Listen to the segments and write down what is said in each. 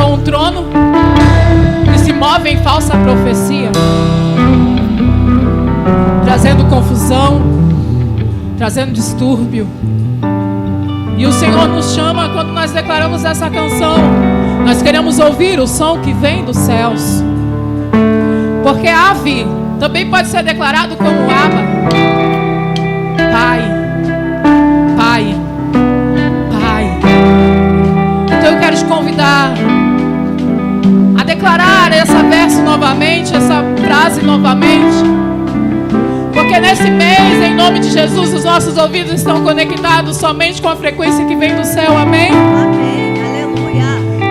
um trono que se move em falsa profecia, trazendo confusão, trazendo distúrbio. E o Senhor nos chama quando nós declaramos essa canção. Nós queremos ouvir o som que vem dos céus, porque ave também pode ser declarado como Abba, Pai, Pai, Pai. Então eu quero te convidar a declarar essa verso novamente, essa frase novamente, porque nesse mês, em nome de Jesus, os nossos ouvidos estão conectados somente com a frequência que vem do céu, amém? Amém, aleluia.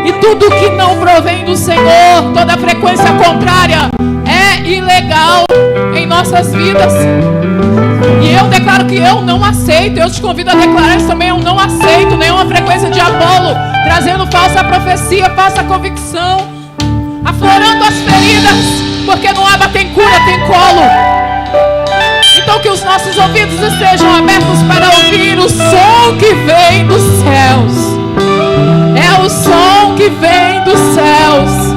E tudo que não provém do Senhor, toda frequência contrária, é ilegal em nossas vidas. E eu declaro que eu não aceito. Eu te convido a declarar isso também. Eu não aceito nenhuma frequência de Apolo trazendo falsa profecia, falsa convicção, aflorando as feridas, porque no Abba tem cura, tem colo. Então que os nossos ouvidos estejam abertos para ouvir o som que vem dos céus. É o som que vem dos céus.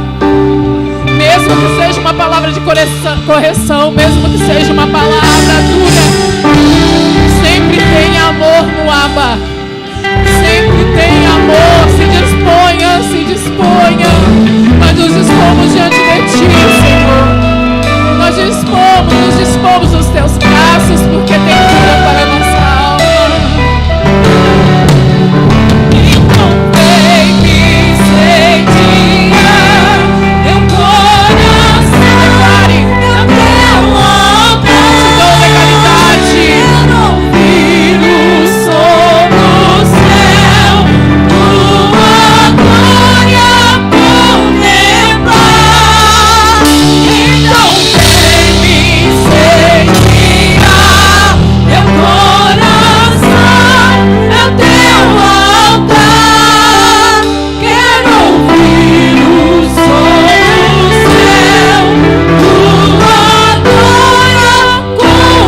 Mesmo que seja uma palavra de correção, mesmo que seja uma palavra dura, sempre tem amor no Abba. Sempre tem amor. Se disponha. Nós nos dispomos diante de Ti, Senhor. Nós nos dispomos nos Teus braços, porque tem cura para a nossa alma. Então vem me incendiar teu coração. Declare até o altar. Te dou legalidade. Quero ouvir o som do céu, tua glória contemplar. Então vem me incendiar teu coração até o altar. Quero ouvir o som do céu, tua glória contemplar.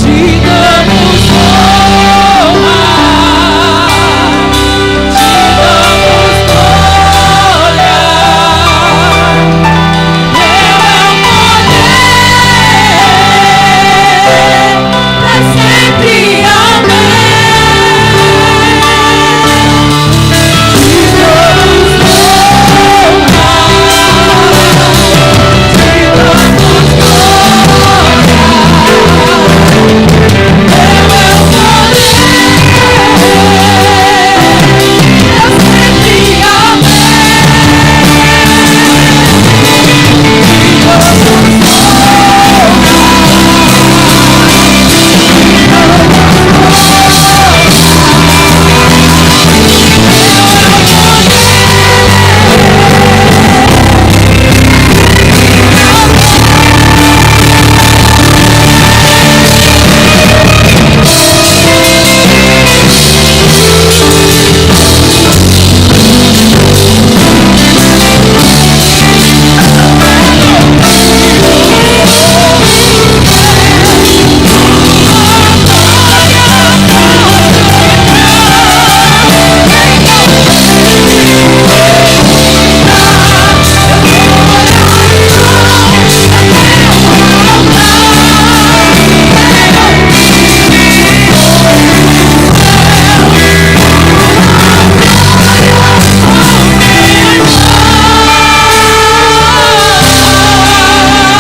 Te damos honra, te damos glória. Para sempre, amém. Te damos honra, te damos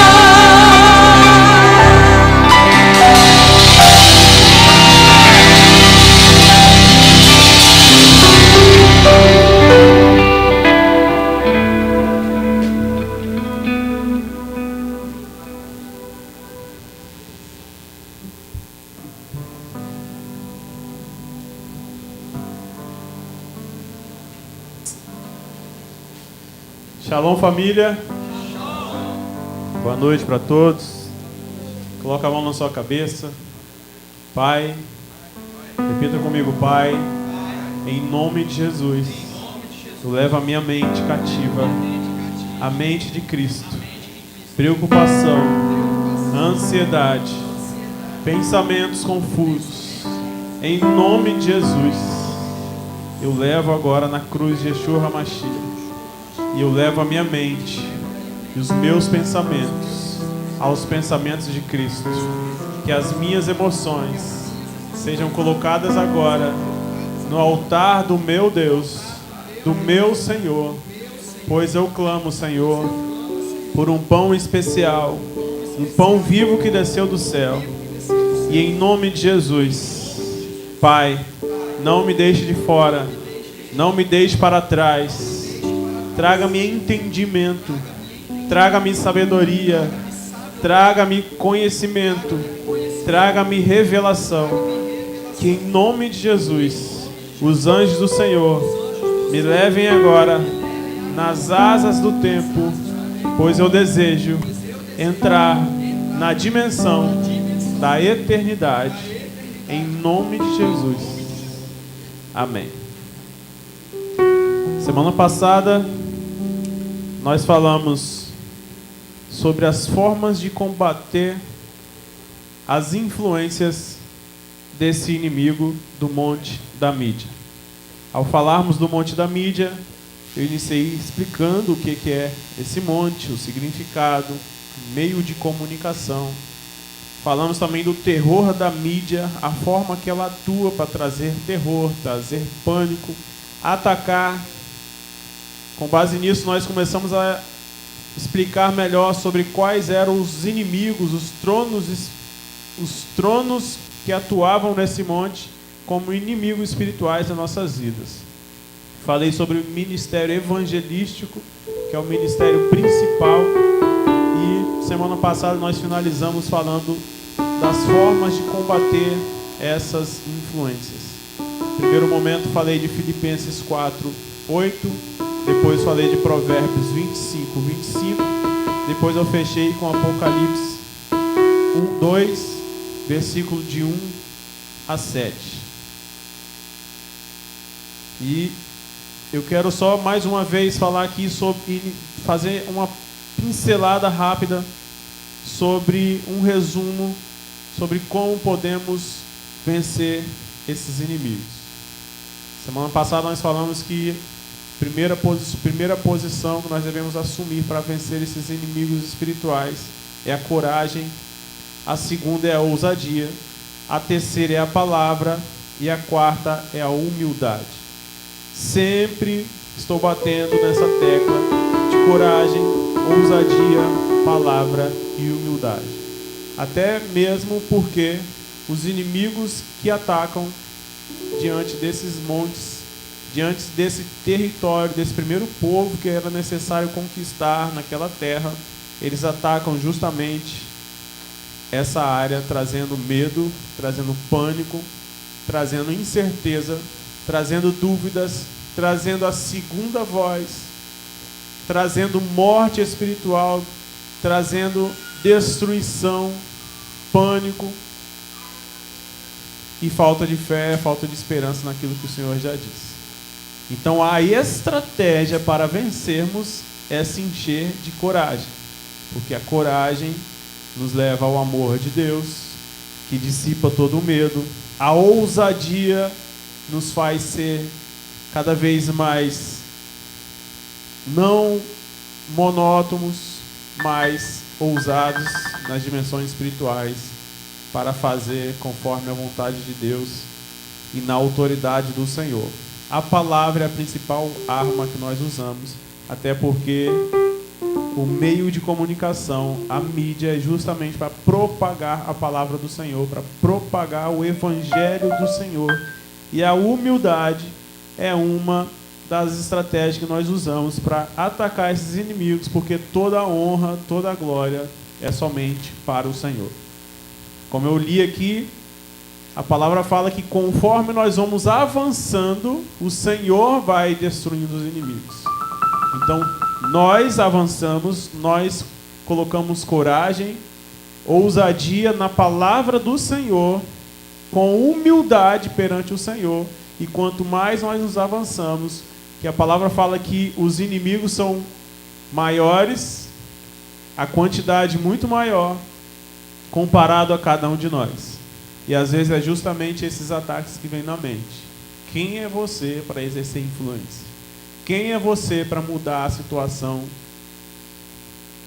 glória. Shalom, família. Boa noite para todos. Coloca a mão na sua cabeça. Pai, repita comigo, Pai, em nome de Jesus, eu levo a minha mente cativa, a mente de Cristo, preocupação, ansiedade, pensamentos confusos, em nome de Jesus, eu levo agora na cruz de Yeshua HaMashiach, e eu levo a minha mente e os meus pensamentos aos pensamentos de Cristo, que as minhas emoções sejam colocadas agora no altar do meu Deus, do meu Senhor, pois eu clamo, Senhor, por um pão especial, um pão vivo que desceu do céu, e em nome de Jesus, Pai, não me deixe de fora, não me deixe para trás, traga-me entendimento, traga-me sabedoria, traga-me conhecimento, traga-me revelação, que em nome de Jesus, os anjos do Senhor me levem agora nas asas do tempo, pois eu desejo entrar na dimensão da eternidade, em nome de Jesus. Amém. Semana passada nós falamos sobre as formas de combater as influências desse inimigo do monte da mídia. Ao falarmos do monte da mídia, eu iniciei explicando o que é esse monte, o significado, meio de comunicação. Falamos também do terror da mídia, a forma que ela atua para trazer terror, trazer pânico, atacar. Com base nisso, nós começamos a explicar melhor sobre quais eram os inimigos, os tronos que atuavam nesse monte como inimigos espirituais das nossas vidas. Falei sobre o ministério evangelístico, que é o ministério principal, e semana passada nós finalizamos falando das formas de combater essas influências. No primeiro momento falei de Filipenses 4:8, depois falei de Provérbios 25:25, depois eu fechei com Apocalipse 1:2, versículo de 1 a 7. E eu quero só mais uma vez falar aqui sobre, fazer uma pincelada rápida sobre um resumo sobre como podemos vencer esses inimigos. Semana passada nós falamos que primeira posição que nós devemos assumir para vencer esses inimigos espirituais é a coragem, a segunda é a ousadia, a terceira é a palavra e a quarta é a humildade. Sempre estou batendo nessa tecla de coragem, ousadia, palavra e humildade. Até mesmo porque os inimigos que atacam diante desses montes, diante desse território, desse primeiro povo que era necessário conquistar naquela terra, eles atacam justamente essa área, trazendo medo, trazendo pânico, trazendo incerteza, trazendo dúvidas, trazendo a segunda voz, trazendo morte espiritual, trazendo destruição, pânico e falta de fé, falta de esperança naquilo que o Senhor já disse. Então a estratégia para vencermos é se encher de coragem, porque a coragem nos leva ao amor de Deus, que dissipa todo o medo. A ousadia nos faz ser cada vez mais não monótonos, mas ousados nas dimensões espirituais para fazer conforme a vontade de Deus e na autoridade do Senhor. A palavra é a principal arma que nós usamos, até porque o meio de comunicação, a mídia, é justamente para propagar a palavra do Senhor, para propagar o evangelho do Senhor. E a humildade é uma das estratégias que nós usamos para atacar esses inimigos, porque toda a honra, toda a glória é somente para o Senhor. Como eu li aqui, a palavra fala que conforme nós vamos avançando, o Senhor vai destruindo os inimigos. Então, nós avançamos, nós colocamos coragem, ousadia na palavra do Senhor, com humildade perante o Senhor. E quanto mais nós nos avançamos, que a palavra fala que os inimigos são maiores, a quantidade muito maior, comparado a cada um de nós. E às vezes é justamente esses ataques que vêm na mente. Quem é você para exercer influência? Quem é você para mudar a situação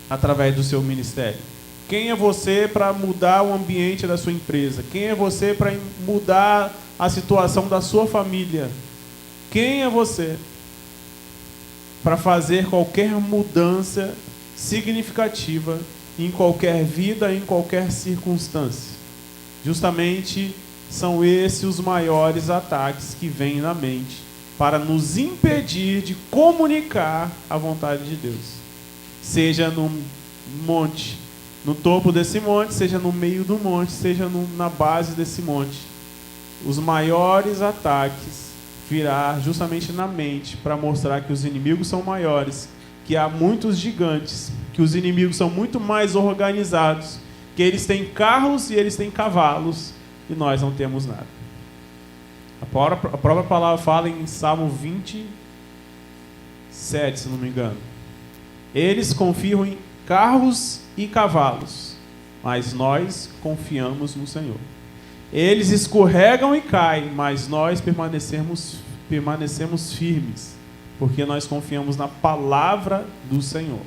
através do seu ministério? Quem é você para mudar o ambiente da sua empresa? Quem é você para mudar a situação da sua família? Quem é você para fazer qualquer mudança significativa em qualquer vida, em qualquer circunstância? Justamente são esses os maiores ataques que vêm na mente para nos impedir de comunicar a vontade de Deus. Seja no monte, no topo desse monte, seja no meio do monte, seja na base desse monte. Os maiores ataques virá justamente na mente para mostrar que os inimigos são maiores, que há muitos gigantes, que os inimigos são muito mais organizados, que eles têm carros e eles têm cavalos e nós não temos nada. A própria palavra fala em Salmo 27, se não me engano. Eles confiam em carros e cavalos, mas nós confiamos no Senhor. Eles escorregam e caem, mas nós permanecemos firmes, porque nós confiamos na palavra do Senhor.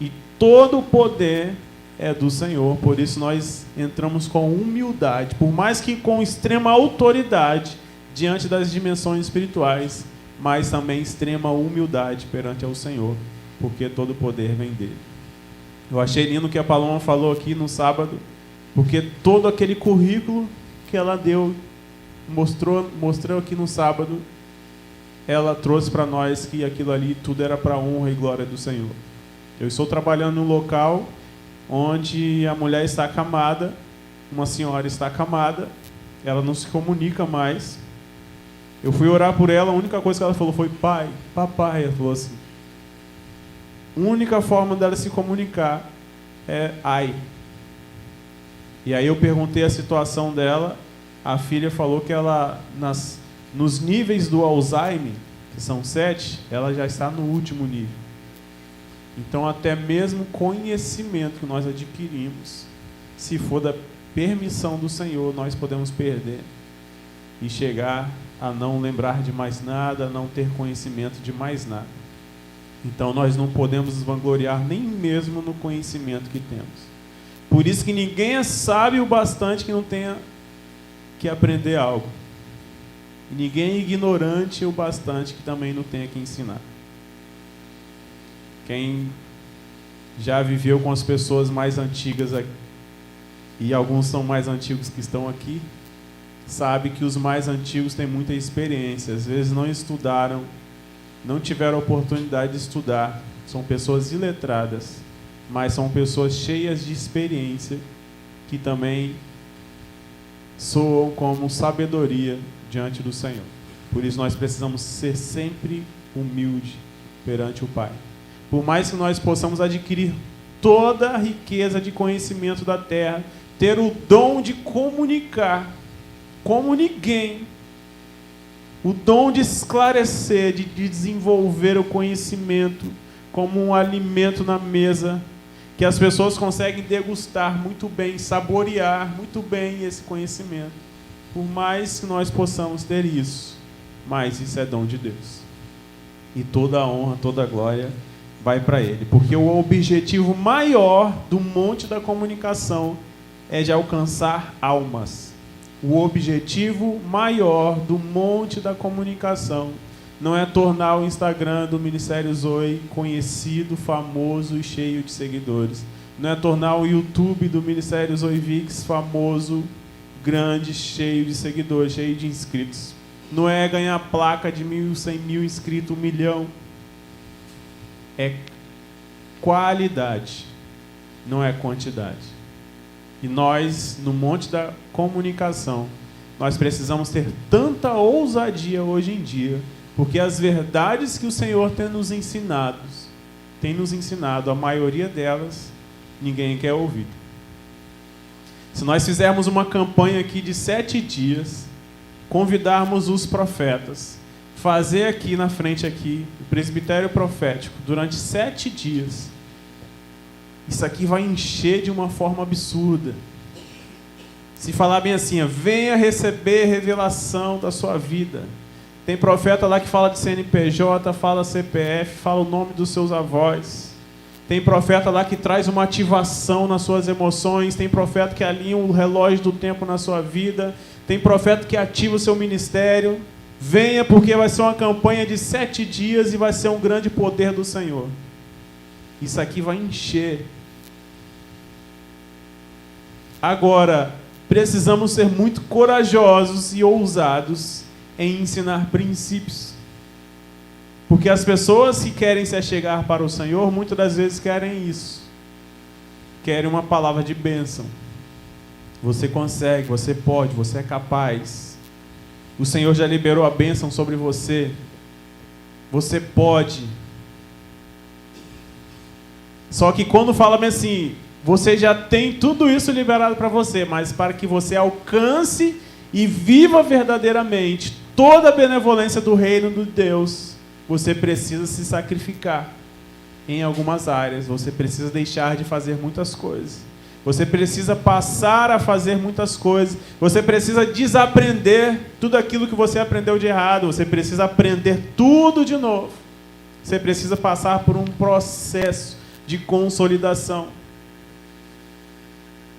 E todo o poder é do Senhor, por isso nós entramos com humildade, por mais que com extrema autoridade diante das dimensões espirituais, mas também extrema humildade perante ao Senhor, porque todo o poder vem dele. Eu achei lindo o que a Paloma falou aqui no sábado, porque todo aquele currículo que ela deu, mostrou aqui no sábado, ela trouxe para nós que aquilo ali tudo era para a honra e glória do Senhor. Eu estou trabalhando num local onde a mulher está acamada, uma senhora está acamada, ela não se comunica mais. Eu fui orar por ela, a única coisa que ela falou foi pai, papai. Ela falou assim, a única forma dela se comunicar é ai. E aí eu perguntei a situação dela, a filha falou que ela, nos níveis do Alzheimer, que são 7, ela já está no último nível. Então até mesmo conhecimento que nós adquirimos, se for da permissão do Senhor, nós podemos perder e chegar a não lembrar de mais nada, a não ter conhecimento de mais nada. Então nós não podemos nos vangloriar nem mesmo no conhecimento que temos. Por isso que ninguém é sábio o bastante que não tenha que aprender algo. E ninguém é ignorante o bastante que também não tenha que ensinar. Quem já viveu com as pessoas mais antigas aqui, e alguns são mais antigos que estão aqui, sabe que os mais antigos têm muita experiência. Às vezes não estudaram, não tiveram a oportunidade de estudar. São pessoas iletradas, mas são pessoas cheias de experiência que também soam como sabedoria diante do Senhor. Por isso nós precisamos ser sempre humildes perante o Pai. Por mais que nós possamos adquirir toda a riqueza de conhecimento da terra, ter o dom de comunicar como ninguém, o dom de esclarecer, de desenvolver o conhecimento como um alimento na mesa, que as pessoas conseguem degustar muito bem, saborear muito bem esse conhecimento. Por mais que nós possamos ter isso, mas isso é dom de Deus. E toda a honra, toda a glória vai para Ele. Porque o objetivo maior do monte da comunicação é de alcançar almas. O objetivo maior do monte da comunicação não é tornar o Instagram do Ministério Zoe conhecido, famoso e cheio de seguidores. Não é tornar o YouTube do Ministério Zoe Vix famoso, grande, cheio de seguidores, cheio de inscritos. Não é ganhar placa de 1.000, 100.000 inscritos, 1 milhão. É qualidade, não é quantidade. E nós, no monte da comunicação, nós precisamos ter tanta ousadia hoje em dia, porque as verdades que o Senhor tem nos ensinado, a maioria delas, ninguém quer ouvir. Se nós fizermos uma campanha aqui de 7 dias, convidarmos os profetas, fazer aqui na frente aqui, o presbitério profético, durante 7 dias, isso aqui vai encher de uma forma absurda. Se falar bem assim, venha receber revelação da sua vida. Tem profeta lá que fala de CNPJ, fala CPF, fala o nome dos seus avós. Tem profeta lá que traz uma ativação nas suas emoções. Tem profeta que alinha o relógio do tempo na sua vida. Tem profeta que ativa o seu ministério. Venha, porque vai ser uma campanha de 7 dias e vai ser um grande poder do Senhor. Isso aqui vai encher. Agora, precisamos ser muito corajosos e ousados em ensinar princípios. Porque as pessoas que querem se achegar para o Senhor, muitas das vezes querem isso. Querem uma palavra de bênção. Você consegue, você pode, você é capaz. O Senhor já liberou a bênção sobre você. Você pode. Só que quando fala assim, você já tem tudo isso liberado para você, mas para que você alcance e viva verdadeiramente toda a benevolência do reino de Deus, você precisa se sacrificar em algumas áreas. Você precisa deixar de fazer muitas coisas. Você precisa passar a fazer muitas coisas. Você precisa desaprender tudo aquilo que você aprendeu de errado. Você precisa aprender tudo de novo. Você precisa passar por um processo de consolidação.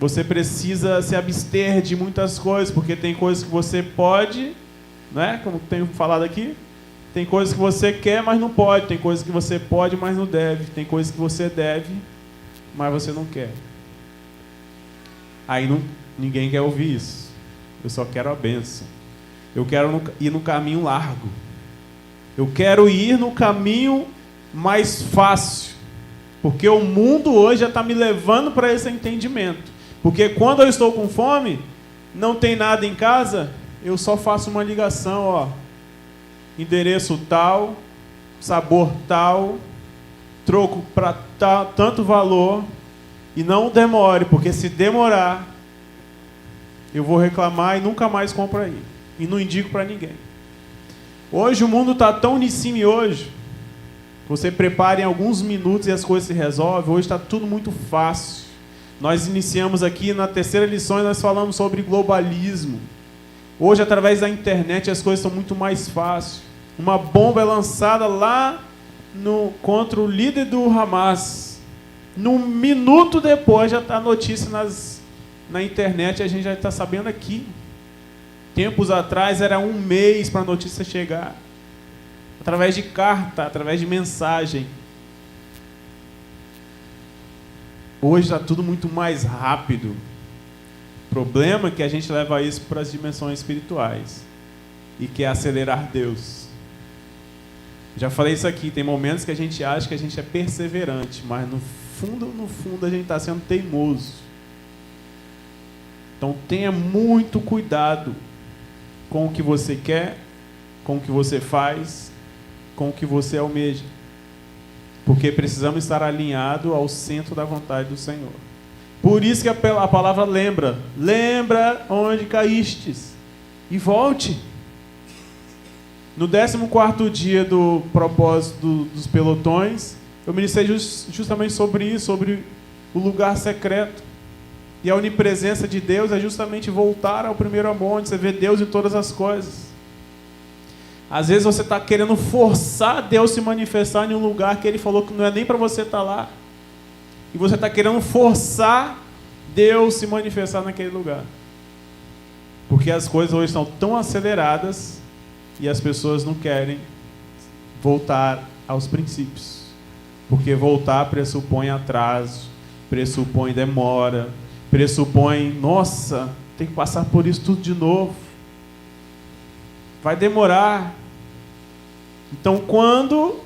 Você precisa se abster de muitas coisas, porque tem coisas que você pode, né? Como tenho falado aqui. Tem coisas que você quer, mas não pode. Tem coisas que você pode, mas não deve. Tem coisas que você deve, mas você não quer. Aí ninguém quer ouvir isso. Eu só quero a bênção. Eu quero ir no caminho largo. Eu quero ir no caminho mais fácil. Porque o mundo hoje já está me levando para esse entendimento. Porque quando eu estou com fome, não tem nada em casa, eu só faço uma ligação, ó. Endereço tal, sabor tal, troco para tanto valor, e não demore, porque se demorar, eu vou reclamar e nunca mais compro aí. E não indico para ninguém. Hoje o mundo está tão unicime hoje, você prepara em alguns minutos e as coisas se resolvem. Hoje está tudo muito fácil. Nós iniciamos aqui na 3ª lição e nós falamos sobre globalismo. Hoje, através da internet, as coisas são muito mais fáceis. Uma bomba é lançada lá contra o líder do Hamas. Num minuto depois já está a notícia na internet e a gente já está sabendo aqui. Tempos atrás era 1 mês para a notícia chegar. Através de carta, através de mensagem. Hoje está tudo muito mais rápido. O problema é que a gente leva isso para as dimensões espirituais e quer acelerar Deus. Já falei isso aqui, tem momentos que a gente acha que a gente é perseverante, mas no fundo a gente está sendo teimoso. Então tenha muito cuidado com o que você quer, com o que você faz, com o que você almeja. Porque precisamos estar alinhados ao centro da vontade do Senhor. Por isso que a palavra lembra onde caístes e volte. No 14º dia do propósito dos pelotões, eu ministrei justamente sobre isso, sobre o lugar secreto. E a onipresença de Deus é justamente voltar ao primeiro amor, onde você vê Deus em todas as coisas. Às vezes você está querendo forçar Deus se manifestar em um lugar que Ele falou que não é nem para você estar lá. E você está querendo forçar Deus se manifestar naquele lugar. Porque as coisas hoje estão tão aceleradas e as pessoas não querem voltar aos princípios. Porque voltar pressupõe atraso, pressupõe demora, pressupõe, nossa, tem que passar por isso tudo de novo. Vai demorar. Então, quando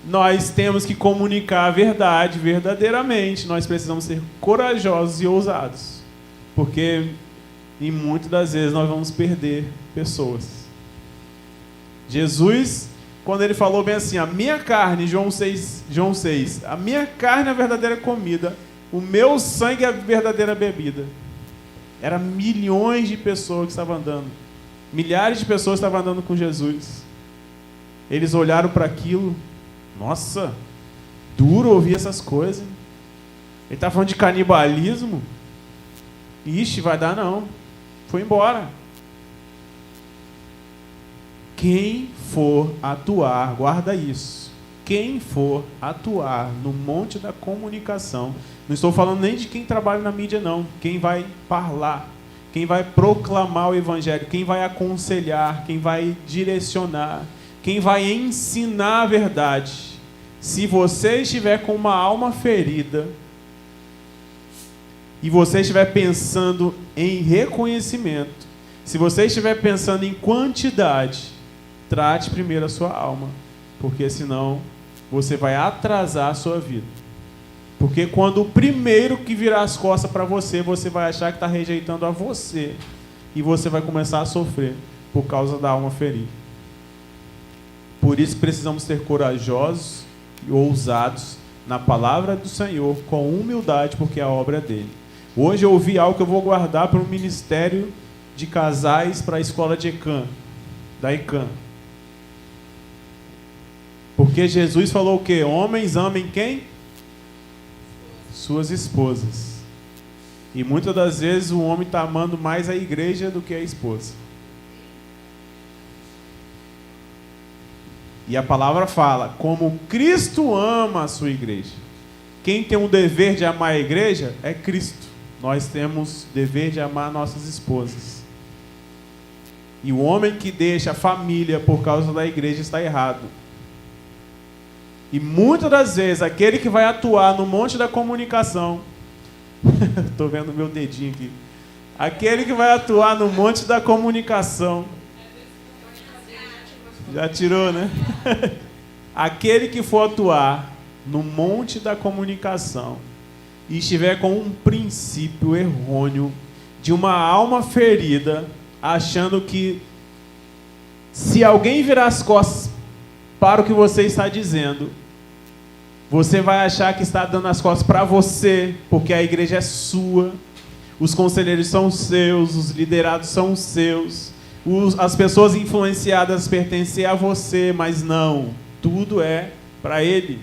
nós temos que comunicar a verdade verdadeiramente, nós precisamos ser corajosos e ousados. Porque, em muitas das vezes, nós vamos perder pessoas. Jesus, quando Ele falou bem assim, a minha carne, João 6, a minha carne é a verdadeira comida, o meu sangue é a verdadeira bebida. Era milhões de pessoas que estavam andando. Milhares de pessoas estavam andando com Jesus. Eles olharam para aquilo. Nossa, duro ouvir essas coisas. Ele está falando de canibalismo. Ixi, vai dar não. Foi embora. Quem for atuar, guarda isso. Quem for atuar no monte da comunicação, não estou falando nem de quem trabalha na mídia não, quem vai falar, quem vai proclamar o evangelho, quem vai aconselhar, quem vai direcionar, quem vai ensinar a verdade. Se você estiver com uma alma ferida e você estiver pensando em reconhecimento, se você estiver pensando em quantidade, trate primeiro a sua alma, porque senão você vai atrasar a sua vida. Porque quando o primeiro que virar as costas para você, você vai achar que está rejeitando a você, e você vai começar a sofrer por causa da alma ferida. Por isso precisamos ser corajosos e ousados na palavra do Senhor, com humildade, porque a obra é dele. Hoje eu ouvi algo que eu vou guardar para o ministério de casais, para a escola de ECAM, da ECAM. Porque Jesus falou o quê? Homens, amem quem? Suas esposas. E muitas das vezes o homem está amando mais a igreja do que a esposa. E a palavra fala, como Cristo ama a sua igreja. Quem tem o dever de amar a igreja é Cristo. Nós temos o dever de amar nossas esposas. E o homem que deixa a família por causa da igreja está errado. E muitas das vezes, aquele que vai atuar no monte da comunicação, estou vendo meu dedinho aqui, aquele que vai atuar no monte da comunicação, já tirou, né? Aquele que for atuar no monte da comunicação e estiver com um princípio errôneo de uma alma ferida, achando que se alguém virar as costas para o que você está dizendo, você vai achar que está dando as costas para você, porque a igreja é sua, os conselheiros são seus, os liderados são seus, as pessoas influenciadas pertencem a você, mas não, tudo é para ele.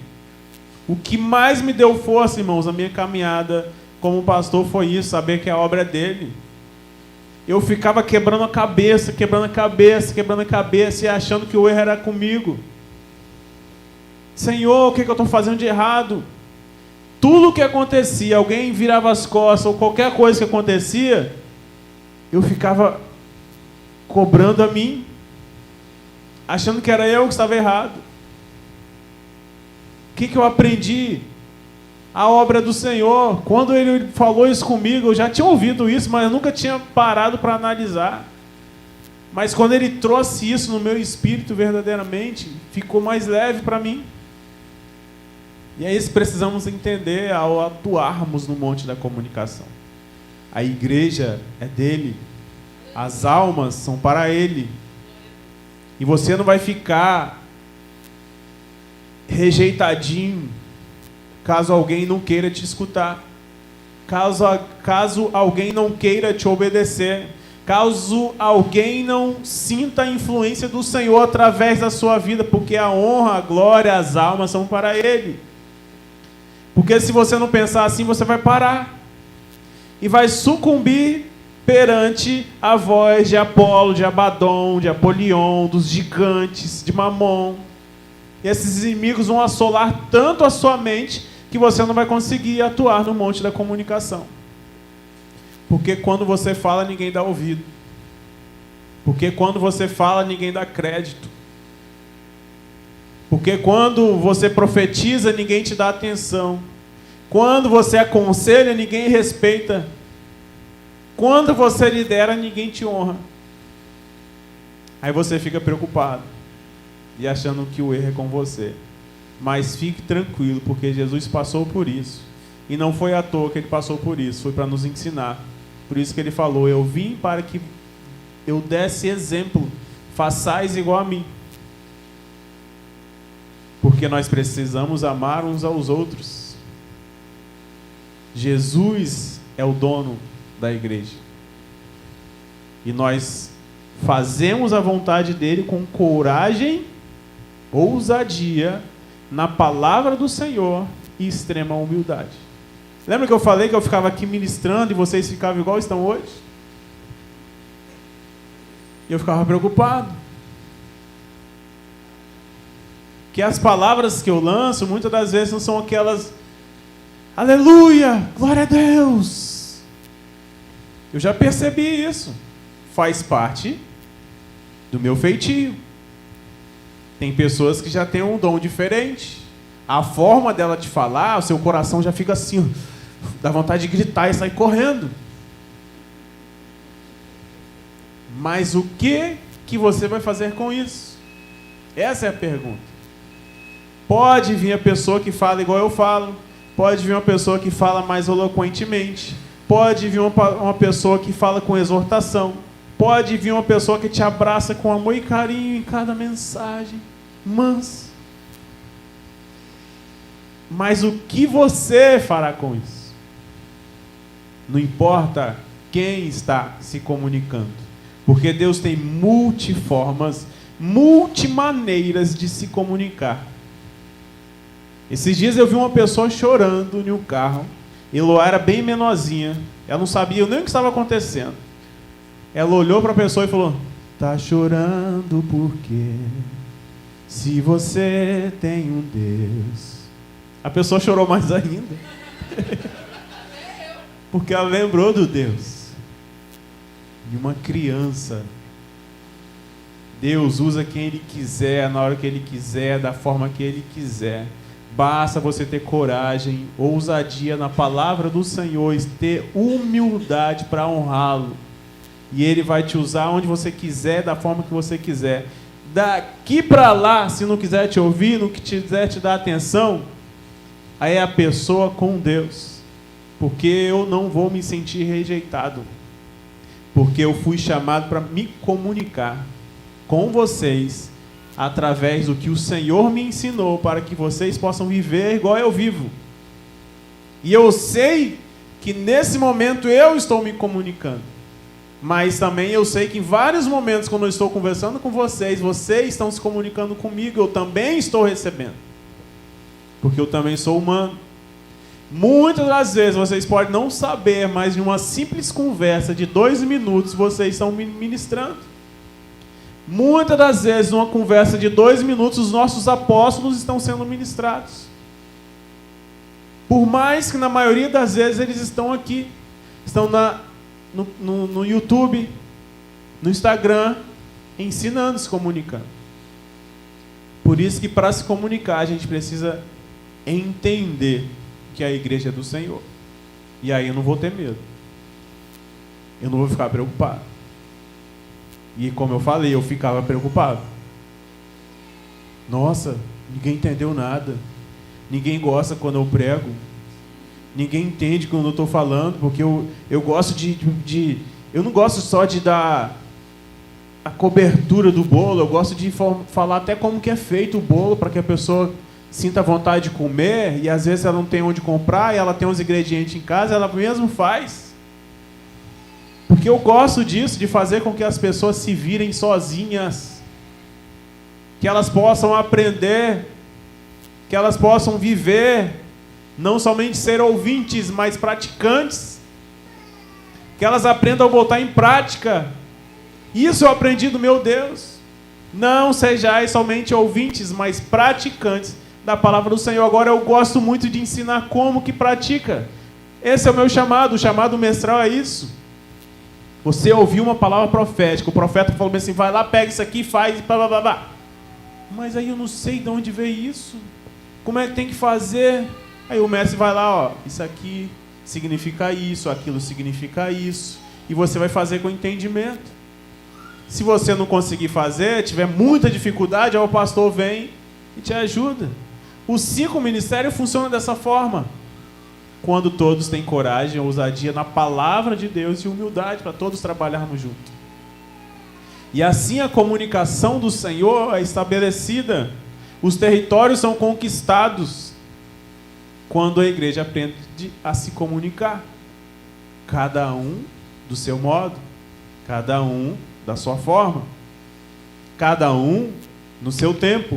O que mais me deu força, irmãos, na minha caminhada como pastor foi isso, saber que a obra é dele. Eu ficava quebrando a cabeça e achando que o erro era comigo. Senhor, o que eu estou fazendo de errado? Tudo o que acontecia, alguém virava as costas, ou qualquer coisa que acontecia, eu ficava cobrando a mim, achando que era eu que estava errado. O que eu aprendi? A obra do Senhor. Quando ele falou isso comigo, eu já tinha ouvido isso, mas eu nunca tinha parado para analisar. Mas quando ele trouxe isso no meu espírito verdadeiramente, ficou mais leve para mim. E é isso que precisamos entender ao atuarmos no monte da comunicação. A igreja é dele. As almas são para ele. E você não vai ficar rejeitadinho caso alguém não queira te escutar. Caso alguém não queira te obedecer. Caso alguém não sinta a influência do Senhor através da sua vida. Porque a honra, a glória, as almas são para ele. Porque se você não pensar assim, você vai parar. E vai sucumbir perante a voz de Apolo, de Abaddon, de Apolion, dos gigantes, de Mamon. E esses inimigos vão assolar tanto a sua mente que você não vai conseguir atuar no monte da comunicação. Porque quando você fala, ninguém dá ouvido. Porque quando você fala, ninguém dá crédito. Porque quando você profetiza, ninguém te dá atenção. Quando você aconselha, ninguém respeita. Quando você lidera, ninguém te honra. Aí você fica preocupado e achando que o erro é com você. Mas fique tranquilo, porque Jesus passou por isso. E não foi à toa que ele passou por isso, foi para nos ensinar. Por isso que ele falou, eu vim para que eu desse exemplo, façais igual a mim. Porque nós precisamos amar uns aos outros. Jesus é o dono da igreja. E nós fazemos a vontade dele com coragem, ousadia, na palavra do Senhor e extrema humildade. Lembra que eu falei que eu ficava aqui ministrando e vocês ficavam igual estão hoje? E eu ficava preocupado. Que as palavras que eu lanço, muitas das vezes não são aquelas, aleluia, glória a Deus. Eu já percebi isso. Faz parte do meu feitio. Tem pessoas que já têm um dom diferente. A forma dela te falar, o seu coração já fica assim, dá vontade de gritar e sair correndo. Mas o que você vai fazer com isso? Essa é a pergunta. Pode vir a pessoa que fala igual eu falo. Pode vir uma pessoa que fala mais eloquentemente. Pode vir uma pessoa que fala com exortação. Pode vir uma pessoa que te abraça com amor e carinho em cada mensagem. Mansa. Mas o que você fará com isso? Não importa quem está se comunicando. Porque Deus tem multiformas, multimaneiras de se comunicar. Esses dias eu vi uma pessoa chorando em um carro. Eloá era bem menorzinha. Ela não sabia nem o que estava acontecendo. Ela olhou para a pessoa e falou: tá chorando por quê? Se você tem um Deus. A pessoa chorou mais ainda. Porque ela lembrou do Deus. De uma criança. Deus usa quem Ele quiser, na hora que Ele quiser, da forma que Ele quiser. Basta você ter coragem, ousadia na palavra do Senhor, e ter humildade para honrá-lo. E Ele vai te usar onde você quiser, da forma que você quiser. Daqui para lá, se não quiser te ouvir, não quiser te dar atenção, aí é a pessoa com Deus. Porque eu não vou me sentir rejeitado. Porque eu fui chamado para me comunicar com vocês através do que o Senhor me ensinou, para que vocês possam viver igual eu vivo. E eu sei que nesse momento eu estou me comunicando. Mas também eu sei que em vários momentos, quando eu estou conversando com vocês, vocês estão se comunicando comigo, eu também estou recebendo. Porque eu também sou humano. Muitas das vezes vocês podem não saber, mas em uma simples conversa de 2 minutos, vocês estão me ministrando. Muitas das vezes, numa conversa de 2 minutos, os nossos apóstolos estão sendo ministrados. Por mais que na maioria das vezes eles estão aqui, estão no YouTube, no Instagram, ensinando, se comunicando. Por isso que para se comunicar a gente precisa entender que a igreja é do Senhor. E aí eu não vou ter medo. Eu não vou ficar preocupado. E como eu falei, eu ficava preocupado. Nossa, ninguém entendeu nada. Ninguém gosta quando eu prego. Ninguém entende quando eu estou falando, porque eu gosto eu não gosto só de dar a cobertura do bolo, eu gosto de falar até como que é feito o bolo, para que a pessoa sinta vontade de comer, e às vezes ela não tem onde comprar, e ela tem os ingredientes em casa, ela mesmo faz. Porque eu gosto disso, de fazer com que as pessoas se virem sozinhas, que elas possam aprender, que elas possam viver, não somente ser ouvintes, mas praticantes, que elas aprendam a botar em prática. Isso eu aprendi do meu Deus. Não sejais somente ouvintes, mas praticantes da palavra do Senhor. Agora eu gosto muito de ensinar como que pratica. Esse é o meu chamado, o chamado mestral é isso. Você ouviu uma palavra profética, o profeta falou assim: vai lá, pega isso aqui, faz e blá blá blá blá. Mas aí eu não sei de onde veio isso. Como é que tem que fazer? Aí o mestre vai lá, ó, isso aqui significa isso, aquilo significa isso, e você vai fazer com entendimento. Se você não conseguir fazer, tiver muita dificuldade, aí o pastor vem e te ajuda. Os 5 ministérios funcionam dessa forma. Quando todos têm coragem, ousadia na palavra de Deus e humildade para todos trabalharmos juntos. E assim a comunicação do Senhor é estabelecida. Os territórios são conquistados quando a igreja aprende a se comunicar. Cada um do seu modo, Cada um da sua forma. Cada um no seu tempo.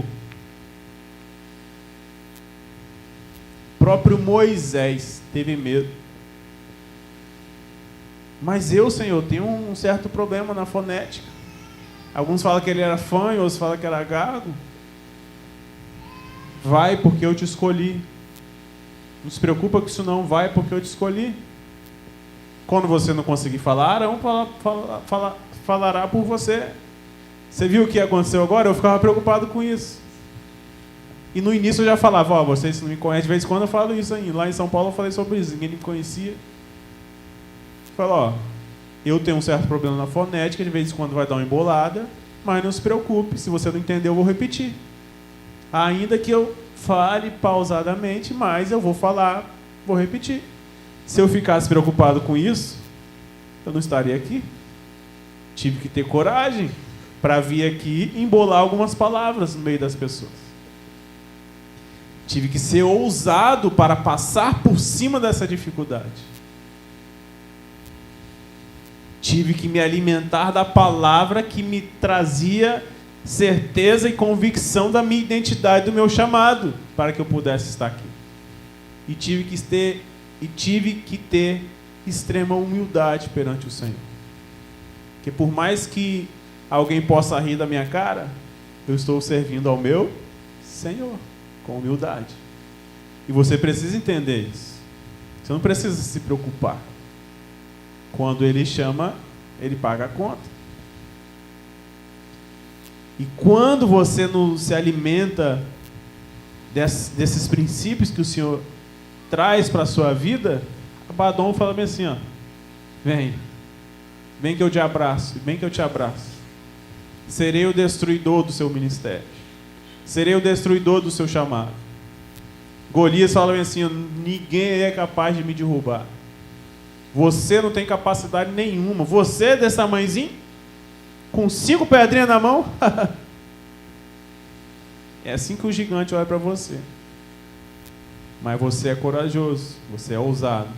O próprio Moisés teve medo. Mas eu, Senhor, tenho um certo problema na fonética. Alguns falam que ele era fanho, outros falam que era gago. Vai porque eu te escolhi. Não se preocupa com isso não, vai porque eu te escolhi. Quando você não conseguir falar, Arão falará por você. Você viu o que aconteceu agora? Eu ficava preocupado com isso. E no início eu já falava, ó, vocês não me conhecem, de vez em quando eu falo isso aí. Lá em São Paulo eu falei sobre isso, ninguém me conhecia. Fala, ó, eu tenho um certo problema na fonética, de vez em quando vai dar uma embolada, mas não se preocupe, se você não entender eu vou repetir. Ainda que eu fale pausadamente, mas eu vou falar, vou repetir. Se eu ficasse preocupado com isso, eu não estaria aqui. Tive que ter coragem para vir aqui e embolar algumas palavras no meio das pessoas. Tive que ser ousado para passar por cima dessa dificuldade. Tive que me alimentar da palavra que me trazia certeza e convicção da minha identidade, do meu chamado, para que eu pudesse estar aqui. E tive que ter extrema humildade perante o Senhor. Porque por mais que alguém possa rir da minha cara, eu estou servindo ao meu Senhor, com humildade. E você precisa entender isso. Você não precisa se preocupar. Quando Ele chama, Ele paga a conta. E quando você não se alimenta desses princípios que o Senhor traz para a sua vida, Abaddon fala bem assim, ó, vem que eu te abraço, vem que eu te abraço. Serei o destruidor do seu ministério. Serei o destruidor do seu chamado. Golias fala bem assim, ó, ninguém é capaz de me derrubar. Você não tem capacidade nenhuma. Você desse tamanhozinho, com 5 pedrinhas na mão. É assim que o gigante olha para você. Mas você é corajoso, você é ousado.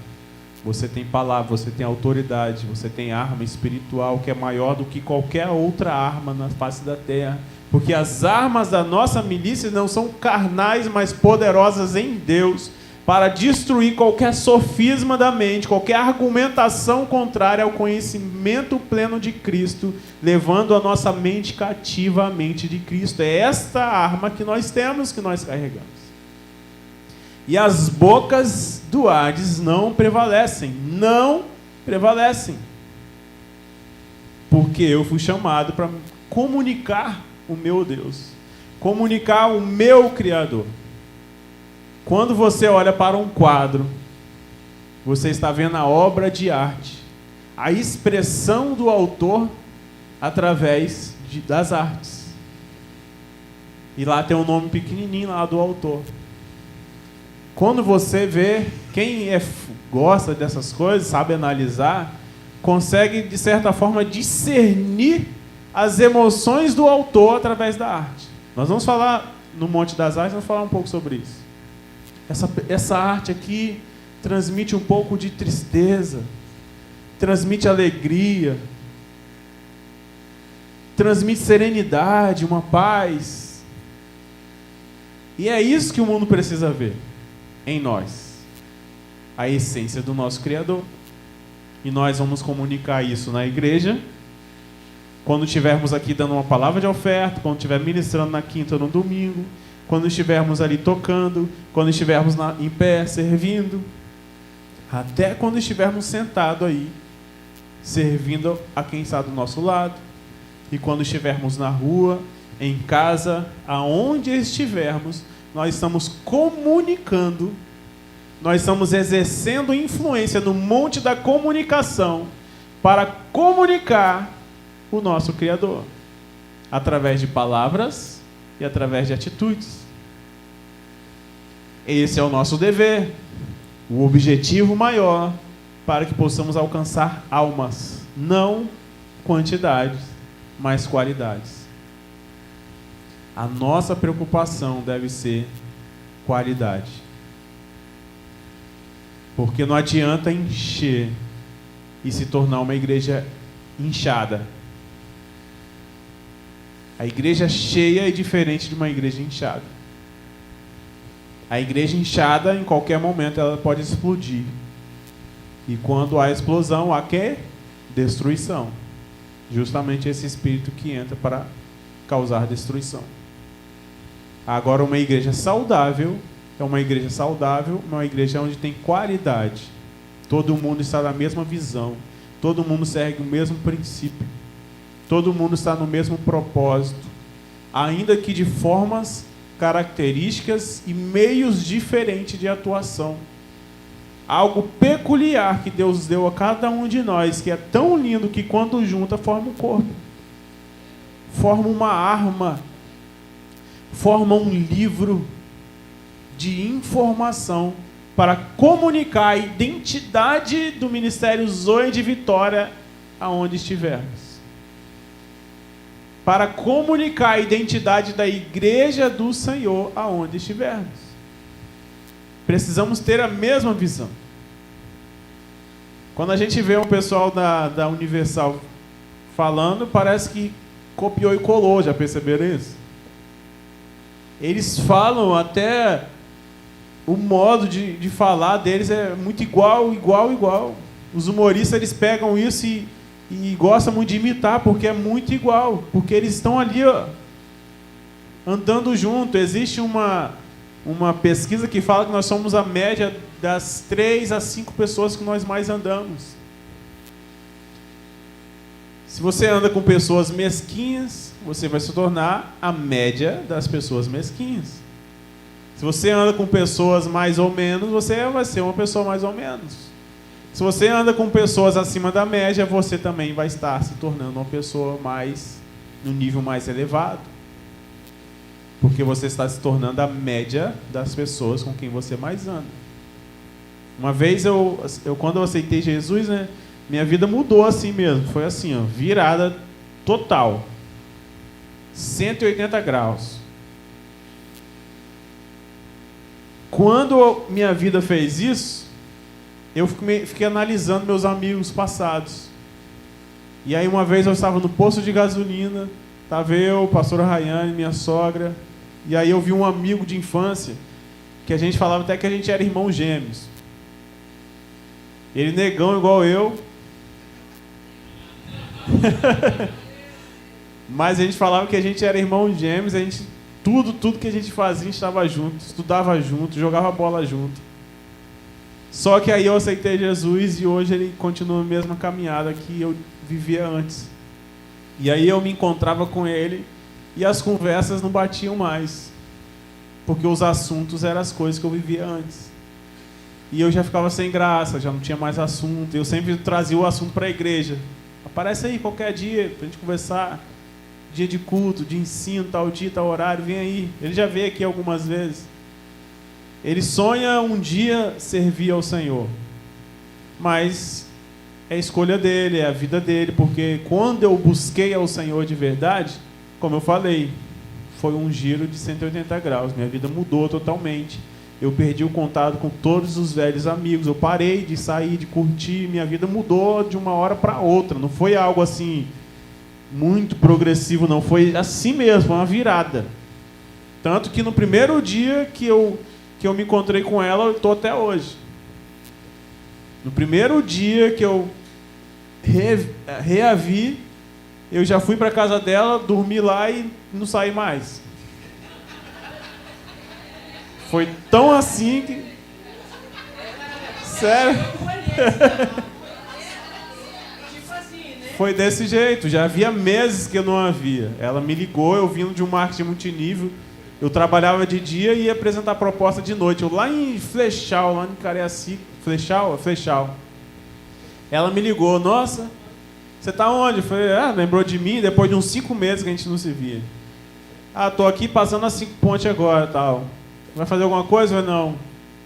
Você tem palavra, você tem autoridade, você tem arma espiritual que é maior do que qualquer outra arma na face da terra. Porque as armas da nossa milícia não são carnais, mas poderosas em Deus, para destruir qualquer sofisma da mente, qualquer argumentação contrária ao conhecimento pleno de Cristo, levando a nossa mente cativa à mente de Cristo. É esta arma que nós temos, que nós carregamos. E as bocas do Hades não prevalecem, porque eu fui chamado para comunicar o meu Deus, comunicar o meu Criador. Quando você olha para um quadro, você está vendo a obra de arte, a expressão do autor através das artes. E lá tem um nome pequenininho lá do autor. Quando você vê, quem gosta dessas coisas, sabe analisar, consegue de certa forma discernir as emoções do autor através da arte. Nós vamos falar no Monte das Artes, vamos falar um pouco sobre isso. Essa arte aqui transmite um pouco de tristeza, transmite alegria, transmite serenidade, uma paz. E é isso que o mundo precisa ver em nós, a essência do nosso Criador. E nós vamos comunicar isso na igreja, quando estivermos aqui dando uma palavra de oferta, quando estiver ministrando na quinta ou no domingo, quando estivermos ali tocando, quando estivermos em pé, servindo, até quando estivermos sentados aí, servindo a quem está do nosso lado, e quando estivermos na rua, em casa, aonde estivermos, nós estamos comunicando, nós estamos exercendo influência no monte da comunicação para comunicar o nosso Criador, através de palavras e através de atitudes. Esse é o nosso dever, o objetivo maior, para que possamos alcançar almas, não quantidades, mas qualidades. A nossa preocupação deve ser qualidade. Porque não adianta encher e se tornar uma igreja inchada. A igreja cheia é diferente de uma igreja inchada. A igreja inchada, em qualquer momento, ela pode explodir. E quando há explosão, há que? Destruição. Justamente esse espírito que entra para causar destruição. Agora, uma igreja saudável é uma igreja saudável, uma igreja onde tem qualidade. Todo mundo está na mesma visão. Todo mundo segue o mesmo princípio. Todo mundo está no mesmo propósito. Ainda que de formas, características e meios diferentes de atuação. Algo peculiar que Deus deu a cada um de nós, que é tão lindo que quando junta forma um corpo. Forma uma arma. Forma um livro de informação para comunicar a identidade do Ministério Zoe de Vitória aonde estivermos. Para comunicar a identidade da Igreja do Senhor aonde estivermos. Precisamos ter a mesma visão. Quando a gente vê um pessoal da Universal falando, parece que copiou e colou, já perceberam isso? Eles falam até... O modo de falar deles é muito igual. Os humoristas, eles pegam isso e gostam muito de imitar, porque é muito igual. Porque eles estão ali, ó, andando junto. Existe uma pesquisa que fala que nós somos a média das 3 a 5 pessoas que nós mais andamos. Se você anda com pessoas mesquinhas, você vai se tornar a média das pessoas mesquinhas. Se você anda com pessoas mais ou menos, você vai ser uma pessoa mais ou menos. Se você anda com pessoas acima da média, você também vai estar se tornando uma pessoa mais, no nível mais elevado. Porque você está se tornando a média das pessoas com quem você mais anda. Uma vez, quando eu aceitei Jesus, né, minha vida mudou assim mesmo. Foi assim, ó, virada total. 180 graus. Quando minha vida fez isso, eu fiquei analisando meus amigos passados. E aí uma vez eu estava no posto de gasolina, estava eu, pastora Rayane, minha sogra, e aí eu vi um amigo de infância, que a gente falava até que a gente era irmãos gêmeos. Ele negão igual eu. Mas a gente falava que a gente era irmãos gêmeos, a gente... Tudo que a gente fazia, a gente estava junto, estudava junto, jogava bola junto. Só que aí eu aceitei Jesus e hoje ele continua a mesma caminhada que eu vivia antes. E aí eu me encontrava com ele e as conversas não batiam mais. Porque os assuntos eram as coisas que eu vivia antes. E eu já ficava sem graça, já não tinha mais assunto. Eu sempre trazia o assunto para a igreja. Aparece aí qualquer dia para a gente conversar. Dia de culto, de ensino, tal dia, tal horário, vem aí. Ele já veio aqui algumas vezes. Ele sonha um dia servir ao Senhor. Mas é a escolha dele, é a vida dele, porque quando eu busquei ao Senhor de verdade, como eu falei, foi um giro de 180 graus. Minha vida mudou totalmente. Eu perdi o contato com todos os velhos amigos. Eu parei de sair, de curtir. Minha vida mudou de uma hora para outra. Não foi algo assim... muito progressivo, não. Foi assim mesmo, uma virada. Tanto que no primeiro dia que eu me encontrei com ela, eu estou até hoje. No primeiro dia que eu reavi, eu já fui para casa dela, dormi lá e não saí mais. Foi tão assim que... Sério? Foi desse jeito, já havia meses que eu não a via. Ela me ligou, eu vindo de um marketing multinível. Eu trabalhava de dia e ia apresentar proposta de noite. Eu lá em Flechal, lá em Cariacica. Flechal. Ela me ligou, nossa, você tá onde? Eu falei, lembrou de mim, depois de uns 5 meses que a gente não se via. Tô aqui passando as 5 pontes agora, tal. Vai fazer alguma coisa? Eu falei, não.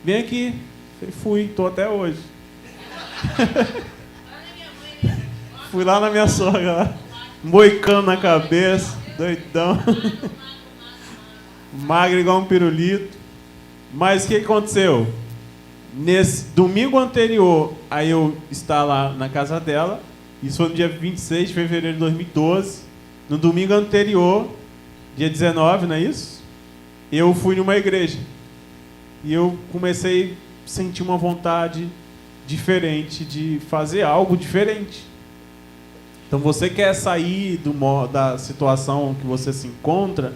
Vem aqui. Eu fui, tô até hoje. Fui lá na minha sogra, lá, moicano na cabeça, doidão. Magro igual um pirulito. Mas o que aconteceu? Nesse domingo anterior, aí eu estava lá na casa dela, Isso foi no dia 26 de fevereiro de 2012. No domingo anterior, dia 19, não é isso? Eu fui numa igreja. E eu comecei a sentir uma vontade diferente de fazer algo diferente. Então você quer sair da situação que você se encontra,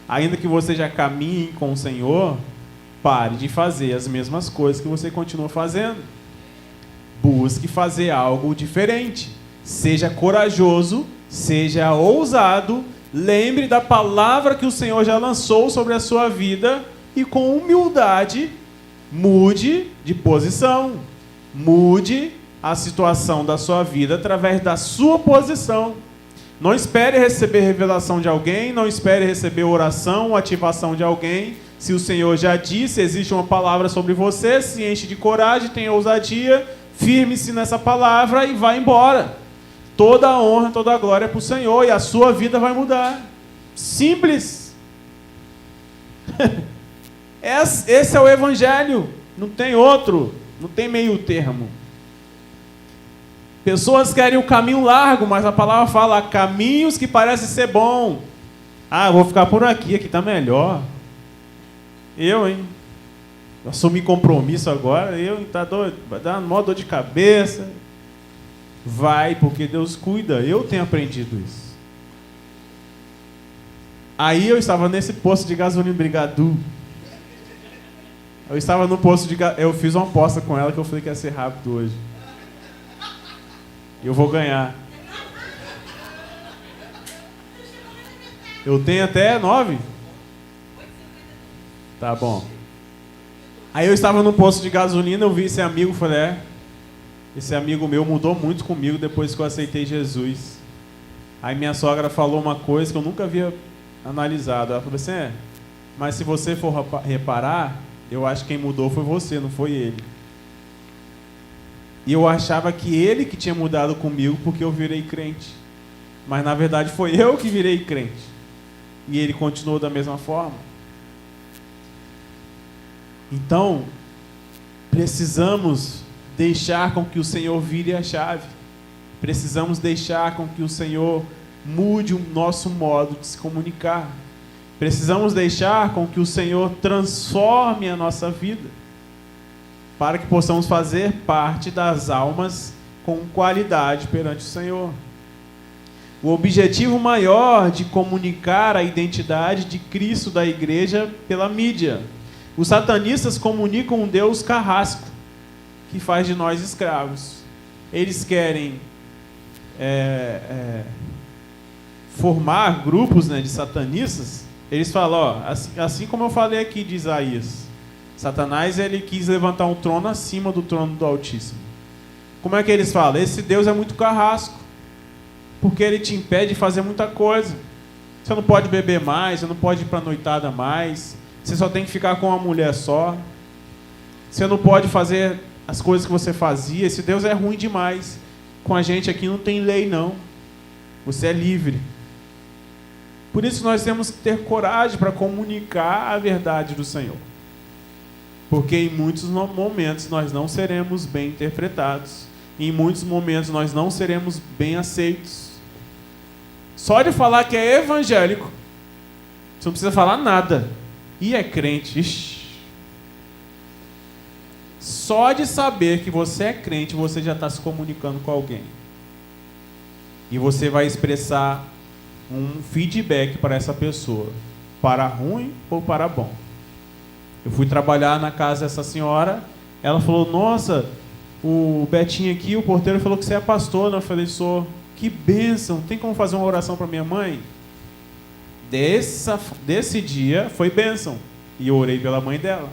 ainda que você já caminhe com o Senhor, pare de fazer as mesmas coisas que você continua fazendo. Busque fazer algo diferente. Seja corajoso, seja ousado, lembre da palavra que o Senhor já lançou sobre a sua vida e com humildade mude de posição. Mude a situação da sua vida através da sua posição. Não espere receber revelação de alguém, não espere receber oração ou ativação de alguém. Se o Senhor já disse, existe uma palavra sobre você, se enche de coragem, tenha ousadia, firme-se nessa palavra e vá embora. Toda a honra, toda a glória é para o Senhor e a sua vida vai mudar. Simples. Esse é o Evangelho, não tem outro, não tem meio termo. Pessoas querem o caminho largo, mas a palavra fala caminhos que parecem ser bom. Ah, eu vou ficar por aqui está melhor. Eu assumi compromisso agora, tá doido, vai dar uma dor de cabeça. Vai, porque Deus cuida. Eu tenho aprendido isso. Aí eu estava nesse posto de gasolina Brigadu. Eu estava no posto de gasolina. Eu fiz uma aposta com ela que eu falei que ia ser rápido hoje. Eu vou ganhar. Eu tenho até 9. Tá bom. Aí eu estava no posto de gasolina, eu vi esse amigo, falei, esse amigo meu mudou muito comigo depois que eu aceitei Jesus. Aí minha sogra falou uma coisa que eu nunca havia analisado. Ela falou assim, mas se você for reparar, eu acho que quem mudou foi você, não foi ele. E eu achava que ele que tinha mudado comigo porque eu virei crente. Mas na verdade foi eu que virei crente. E ele continuou da mesma forma. Então, precisamos deixar com que o Senhor vire a chave. Precisamos deixar com que o Senhor mude o nosso modo de se comunicar. Precisamos deixar com que o Senhor transforme a nossa vida, para que possamos fazer parte das almas com qualidade perante o Senhor. O objetivo maior de comunicar a identidade de Cristo da igreja pela mídia. Os satanistas comunicam um Deus carrasco, que faz de nós escravos. Eles querem formar grupos, de satanistas. Eles falam, assim como eu falei aqui de Isaías, Satanás ele quis levantar um trono acima do trono do Altíssimo. Como é que eles falam? Esse Deus é muito carrasco, porque ele te impede de fazer muita coisa. Você não pode beber mais, você não pode ir para a noitada mais, você só tem que ficar com uma mulher só, você não pode fazer as coisas que você fazia. Esse Deus é ruim demais. Com a gente aqui não tem lei não, você é livre. Por isso nós temos que ter coragem para comunicar a verdade do Senhor, porque em muitos momentos nós não seremos bem interpretados, em muitos momentos nós não seremos bem aceitos. Só de falar que é evangélico, você não precisa falar nada, e é crente, ixi. Só de saber que você é crente, você já está se comunicando com alguém, e você vai expressar um feedback para essa pessoa, para ruim ou para bom. Eu fui trabalhar na casa dessa senhora, ela falou, nossa, o Betinho aqui, o porteiro, falou que você é pastor. Eu falei, sou. Que bênção, tem como fazer uma oração para minha mãe? Desse dia foi bênção, e eu orei pela mãe dela.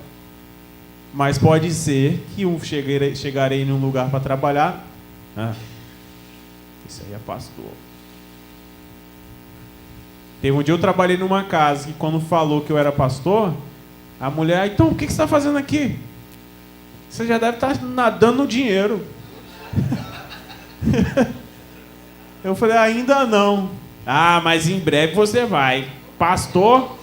Mas pode ser que eu chegarei num lugar para trabalhar, isso aí é pastor. Teve um dia eu trabalhei numa casa que quando falou que eu era pastor, a mulher, então o que você está fazendo aqui? Você já deve estar nadando no dinheiro. Eu falei, ainda não. Ah, mas em breve você vai. Pastor?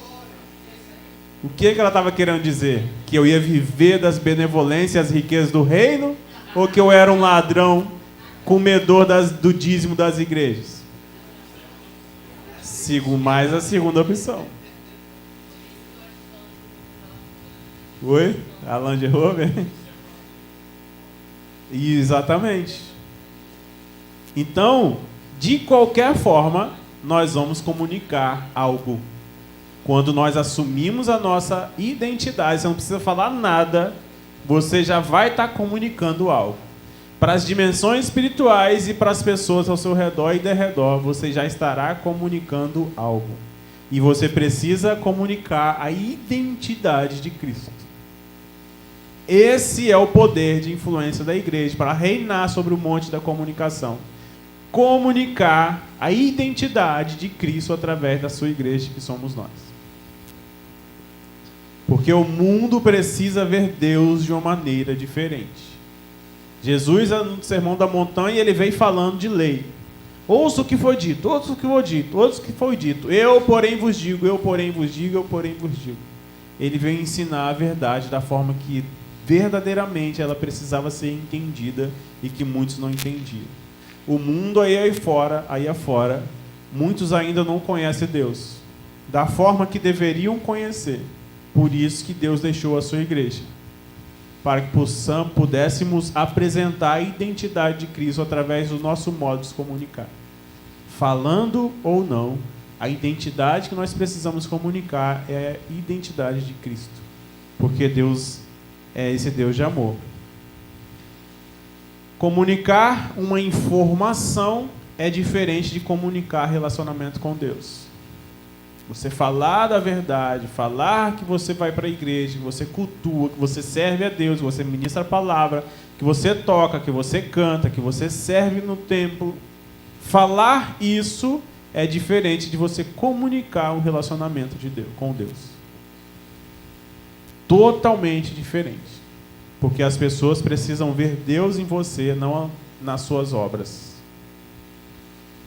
O que ela estava querendo dizer? Que eu ia viver das benevolências e as riquezas do reino? Ou que eu era um ladrão? comedor do dízimo das igrejas? Sigo mais a segunda opção. Oi? A Land Rover? Exatamente. Então, de qualquer forma, nós vamos comunicar algo. Quando nós assumimos a nossa identidade, você não precisa falar nada, você já vai estar comunicando algo. Para as dimensões espirituais e para as pessoas ao seu redor e derredor, você já estará comunicando algo. E você precisa comunicar a identidade de Cristo. Esse é o poder de influência da igreja para reinar sobre o monte da comunicação. Comunicar a identidade de Cristo através da sua igreja, que somos nós. Porque o mundo precisa ver Deus de uma maneira diferente. Jesus, no Sermão da Montanha, ele veio falando de lei. Ouça o que foi dito, ouça o que foi dito, ouça o que foi dito. Eu, porém, vos digo, eu, porém, vos digo, eu, porém, vos digo. Ele veio ensinar a verdade da forma que verdadeiramente ela precisava ser entendida e que muitos não entendiam. O mundo aí afora, muitos ainda não conhecem Deus da forma que deveriam conhecer. Por isso que Deus deixou a sua igreja, para que pudéssemos apresentar a identidade de Cristo através do nosso modo de se comunicar. Falando ou não, a identidade que nós precisamos comunicar é a identidade de Cristo, porque Deus é esse Deus de amor. Comunicar uma informação é diferente de comunicar relacionamento com Deus. Você falar da verdade, falar que você vai para a igreja, que você cultua, que você serve a Deus, que você ministra a palavra, que você toca, que você canta, que você serve no templo. Falar isso é diferente de você comunicar um relacionamento de Deus, com Deus. Totalmente diferente. Porque as pessoas precisam ver Deus em você, não nas suas obras.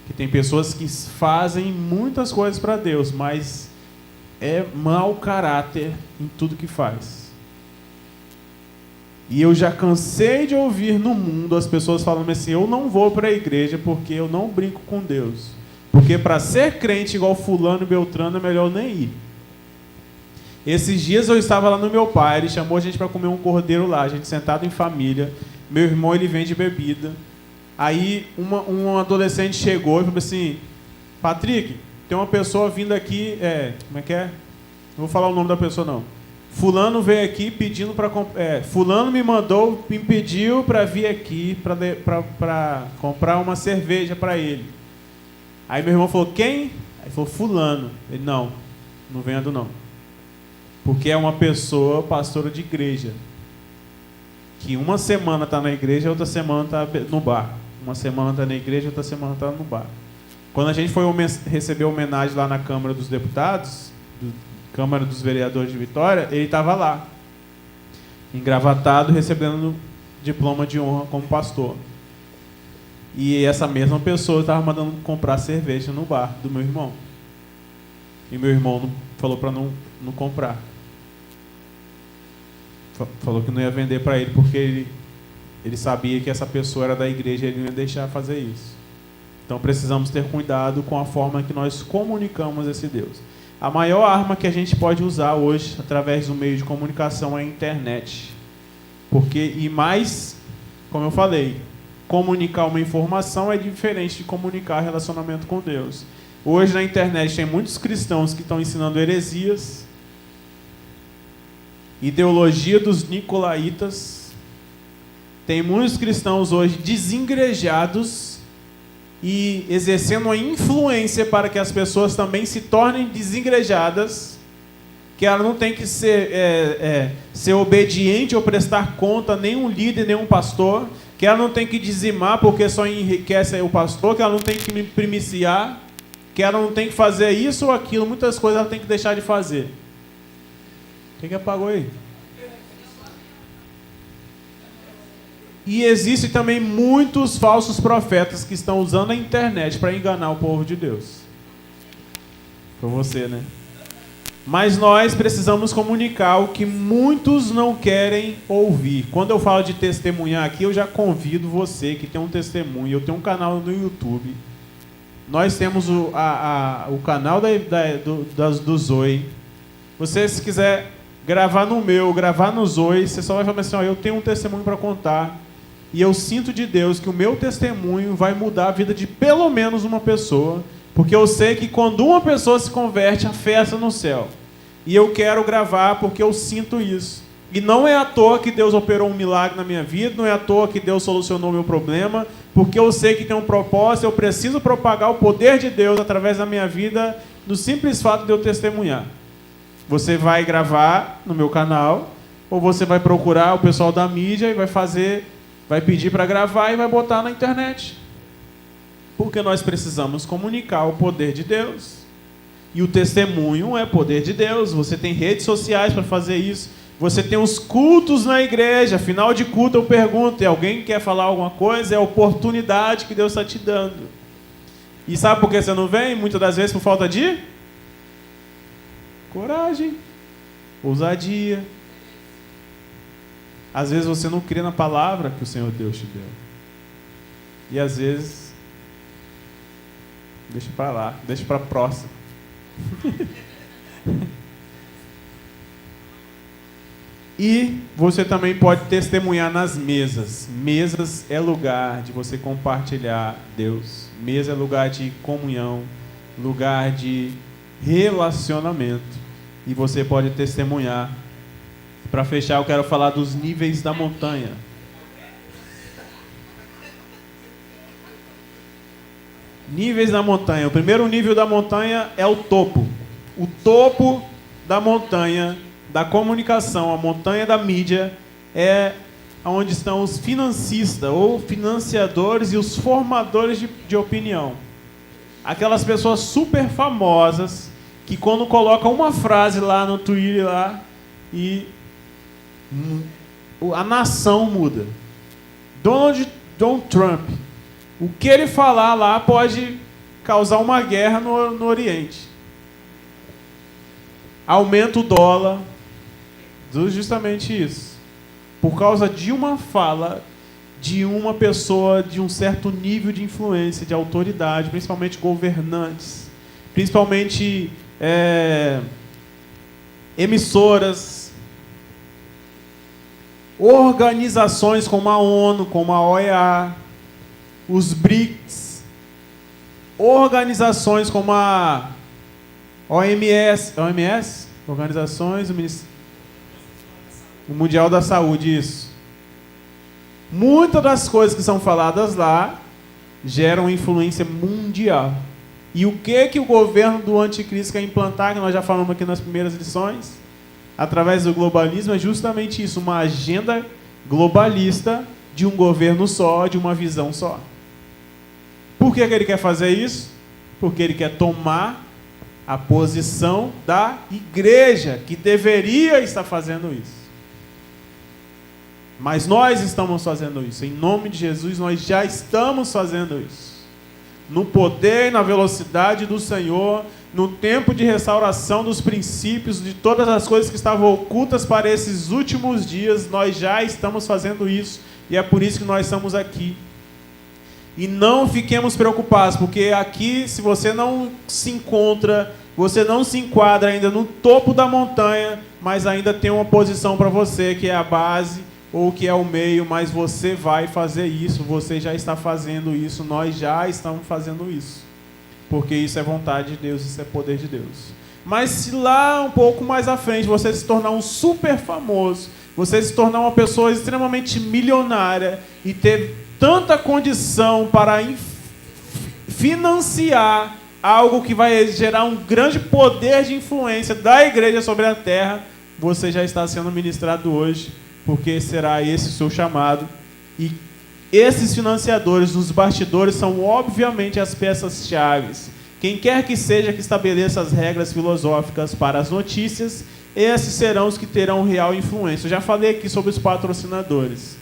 Que tem pessoas que fazem muitas coisas para Deus, mas é mau caráter em tudo que faz. E eu já cansei de ouvir no mundo as pessoas falando assim: eu não vou para a igreja porque eu não brinco com Deus. Porque para ser crente igual fulano e Beltrano é melhor nem ir. Esses dias eu estava lá no meu pai, ele chamou a gente para comer um cordeiro lá, a gente sentado em família. Meu irmão, ele vende bebida. Aí um adolescente chegou e falou assim: Patrick, tem uma pessoa vindo aqui, como é que é? Não vou falar o nome da pessoa não. Fulano veio aqui pedindo para... fulano me pediu para vir aqui para comprar uma cerveja para ele. Aí meu irmão falou: quem? Aí falou: fulano. Ele: não vendo não. Porque é uma pessoa pastora de igreja, que uma semana está na igreja, outra semana está no bar. Uma semana está na igreja, outra semana está no bar. Quando a gente foi receber homenagem lá na Câmara dos Deputados, Câmara dos Vereadores de Vitória, ele estava lá, engravatado, recebendo diploma de honra como pastor. E essa mesma pessoa estava mandando comprar cerveja no bar do meu irmão. E meu irmão falou para não comprar. Falou que não ia vender para ele porque ele sabia que essa pessoa era da igreja e ele não ia deixar fazer isso. Então precisamos ter cuidado com a forma que nós comunicamos esse Deus. A maior arma que a gente pode usar hoje através do meio de comunicação é a internet. Como eu falei, comunicar uma informação é diferente de comunicar relacionamento com Deus. Hoje na internet tem muitos cristãos que estão ensinando heresias, ideologia dos nicolaítas. Tem muitos cristãos hoje desengrejados e exercendo uma influência para que as pessoas também se tornem desengrejadas, que ela não tem que ser obediente ou prestar conta a nenhum líder, nenhum pastor, que ela não tem que dizimar porque só enriquece o pastor, que ela não tem que me primiciar, que ela não tem que fazer isso ou aquilo, muitas coisas ela tem que deixar de fazer. O que apagou aí? E existem também muitos falsos profetas que estão usando a internet para enganar o povo de Deus. Foi você, né? Mas nós precisamos comunicar o que muitos não querem ouvir. Quando eu falo de testemunhar aqui, eu já convido você que tem um testemunho. Eu tenho um canal no YouTube. Nós temos o canal do Zoe. Você, se quiser gravar no meu, gravar no Zoe, você só vai falar assim, ó, eu tenho um testemunho para contar. E eu sinto de Deus que o meu testemunho vai mudar a vida de pelo menos uma pessoa. Porque eu sei que quando uma pessoa se converte, a festa no céu. E eu quero gravar porque eu sinto isso. E não é à toa que Deus operou um milagre na minha vida, não é à toa que Deus solucionou o meu problema, porque eu sei que tem um propósito, eu preciso propagar o poder de Deus através da minha vida, no simples fato de eu testemunhar. Você vai gravar no meu canal, ou você vai procurar o pessoal da mídia e vai pedir para gravar e vai botar na internet. Porque nós precisamos comunicar o poder de Deus. E o testemunho é poder de Deus. Você tem redes sociais para fazer isso. Você tem os cultos na igreja. Final de culto eu pergunto, alguém quer falar alguma coisa? É a oportunidade que Deus está te dando. E sabe por que você não vem? Muitas das vezes por falta de coragem, ousadia. Às vezes você não crê na palavra que o Senhor Deus te deu. E às vezes deixa para lá, deixa para a próxima. E você também pode testemunhar nas mesas. Mesas é lugar de você compartilhar Deus. Mesa é lugar de comunhão, lugar de relacionamento. E você pode testemunhar. Para fechar, eu quero falar dos níveis da montanha. Níveis da montanha. O primeiro nível da montanha é o topo. O topo da montanha da comunicação, a montanha da mídia, é onde estão os financistas ou financiadores e os formadores de opinião. Aquelas pessoas super famosas que quando colocam uma frase lá no Twitter lá, e a nação muda. Donald Trump, o que ele falar lá pode causar uma guerra no Oriente. Aumenta o dólar, justamente isso. Por causa de uma fala de uma pessoa de um certo nível de influência, de autoridade, principalmente governantes, principalmente emissoras, organizações como a ONU, como a OEA, os BRICS, organizações como a OMS, organizações, o Mundial da Saúde, isso. Muitas das coisas que são faladas lá geram influência mundial. E o que o governo do anticristo quer implantar, que nós já falamos aqui nas primeiras lições, através do globalismo, é justamente isso, uma agenda globalista de um governo só, de uma visão só. Por que ele quer fazer isso? Porque ele quer tomar a posição da igreja, que deveria estar fazendo isso. Mas nós estamos fazendo isso. Em nome de Jesus, nós já estamos fazendo isso. No poder e na velocidade do Senhor, no tempo de restauração dos princípios, de todas as coisas que estavam ocultas para esses últimos dias, nós já estamos fazendo isso. E é por isso que nós estamos aqui. E não fiquemos preocupados, porque aqui, se você não se encontra, você não se enquadra ainda no topo da montanha, mas ainda tem uma posição para você, que é a base, ou que é o meio, mas você vai fazer isso, você já está fazendo isso, nós já estamos fazendo isso. Porque isso é vontade de Deus, isso é poder de Deus. Mas se lá um pouco mais à frente você se tornar um super famoso, você se tornar uma pessoa extremamente milionária e ter tanta condição para financiar algo que vai gerar um grande poder de influência da igreja sobre a terra, você já está sendo ministrado hoje, porque será esse o seu chamado. E esses financiadores nos bastidores são obviamente as peças-chave. Quem quer que seja que estabeleça as regras filosóficas para as notícias, esses serão os que terão real influência. Eu já falei aqui sobre os patrocinadores.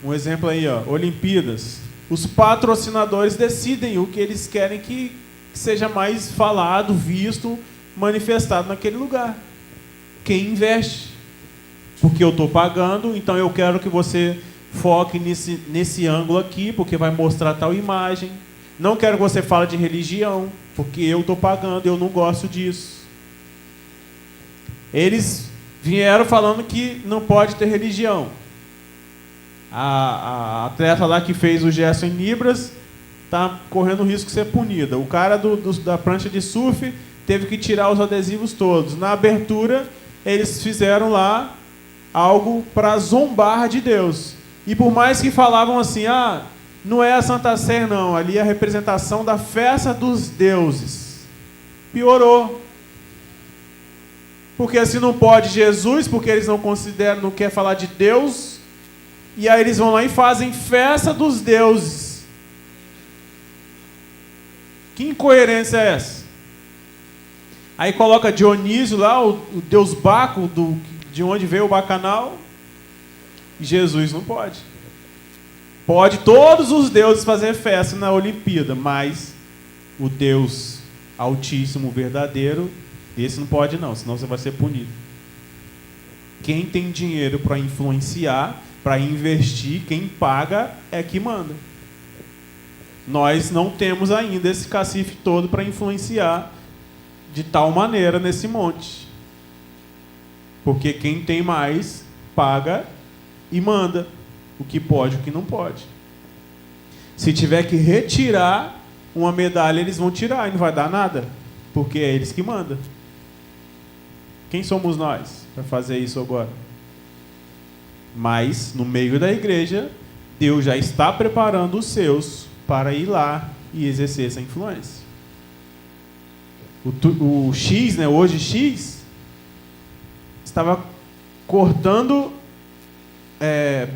Um exemplo aí, ó, Olimpíadas. Os patrocinadores decidem o que eles querem que que seja mais falado, visto, manifestado naquele lugar. Quem investe. Porque eu estou pagando, então eu quero que você foque nesse ângulo aqui, porque vai mostrar tal imagem. Não quero que você fale de religião, porque eu estou pagando, eu não gosto disso. Eles vieram falando que não pode ter religião. A atleta lá que fez o gesto em Libras está correndo o risco de ser punida. O cara da prancha de surf teve que tirar os adesivos todos. Na abertura, eles fizeram lá algo para zombar de Deus. E por mais que falavam assim, não é a Santa Ceia não, ali é a representação da festa dos deuses. Piorou. Porque assim não pode Jesus, porque eles não consideram, não quer falar de Deus, e aí eles vão lá e fazem festa dos deuses. Que incoerência é essa? Aí coloca Dionísio lá, o deus Baco, de onde veio o bacanal, e Jesus não pode. Pode todos os deuses fazer festa na Olimpíada, mas o Deus Altíssimo, verdadeiro, esse não pode não, senão você vai ser punido. Quem tem dinheiro para influenciar, para investir, quem paga é que manda. Nós não temos ainda esse cacife todo para influenciar de tal maneira nesse monte. Porque quem tem mais, paga e manda. O que pode, o que não pode. Se tiver que retirar uma medalha, eles vão tirar e não vai dar nada. Porque é eles que mandam. Quem somos nós para fazer isso agora? Mas, no meio da igreja, Deus já está preparando os seus para ir lá e exercer essa influência. O X, né, hoje X, estava cortando,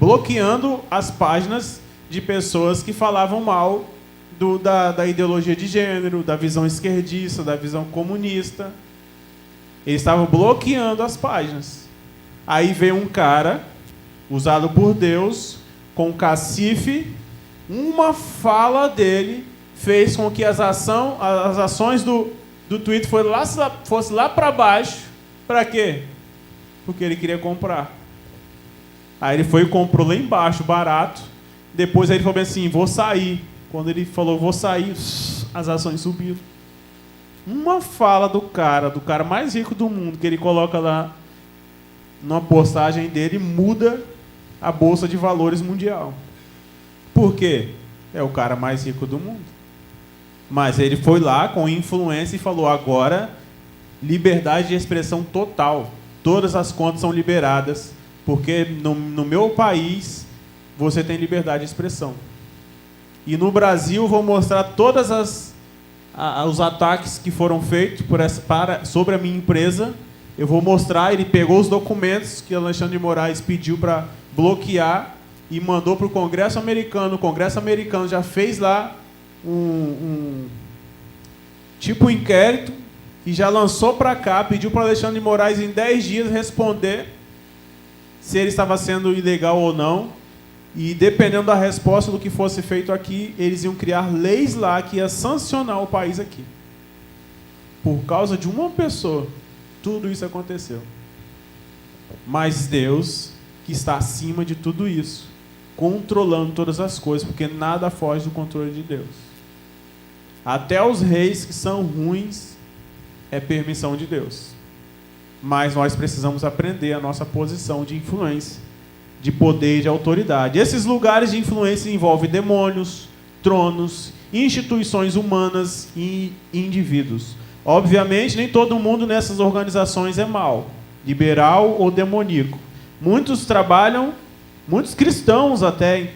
bloqueando as páginas de pessoas que falavam mal da ideologia de gênero, da visão esquerdista, da visão comunista. Eles estavam bloqueando as páginas. Aí veio um cara, usado por Deus, com cacife, uma fala dele fez com que as ações do Twitter fosse lá para baixo. Para quê? Porque ele queria comprar. Aí ele foi e comprou lá embaixo, barato. Depois aí ele falou assim, vou sair. Quando ele falou, vou sair, as ações subiram. Uma fala do cara mais rico do mundo, que ele coloca lá numa postagem dele, muda a bolsa de valores mundial. Por quê? É o cara mais rico do mundo. Mas ele foi lá com influência e falou, agora, liberdade de expressão total. Todas as contas são liberadas, porque no meu país você tem liberdade de expressão. E no Brasil vou mostrar todas os ataques que foram feitos sobre a minha empresa. Eu vou mostrar, ele pegou os documentos que Alexandre de Moraes pediu para bloquear e mandou para o Congresso americano. O Congresso americano já fez lá um inquérito e já lançou para cá, pediu para Alexandre de Moraes em 10 dias responder se ele estava sendo ilegal ou não. E dependendo da resposta do que fosse feito aqui, eles iam criar leis lá que ia sancionar o país aqui. Por causa de uma pessoa, tudo isso aconteceu. Mas Deus, que está acima de tudo isso, controlando todas as coisas, porque nada foge do controle de Deus. Até os reis que são ruins, é permissão de Deus. Mas nós precisamos aprender a nossa posição de influência, de poder e de autoridade. Esses lugares de influência envolvem demônios, tronos, instituições humanas e indivíduos. Obviamente, nem todo mundo nessas organizações é mau, liberal ou demoníaco. Muitos cristãos até,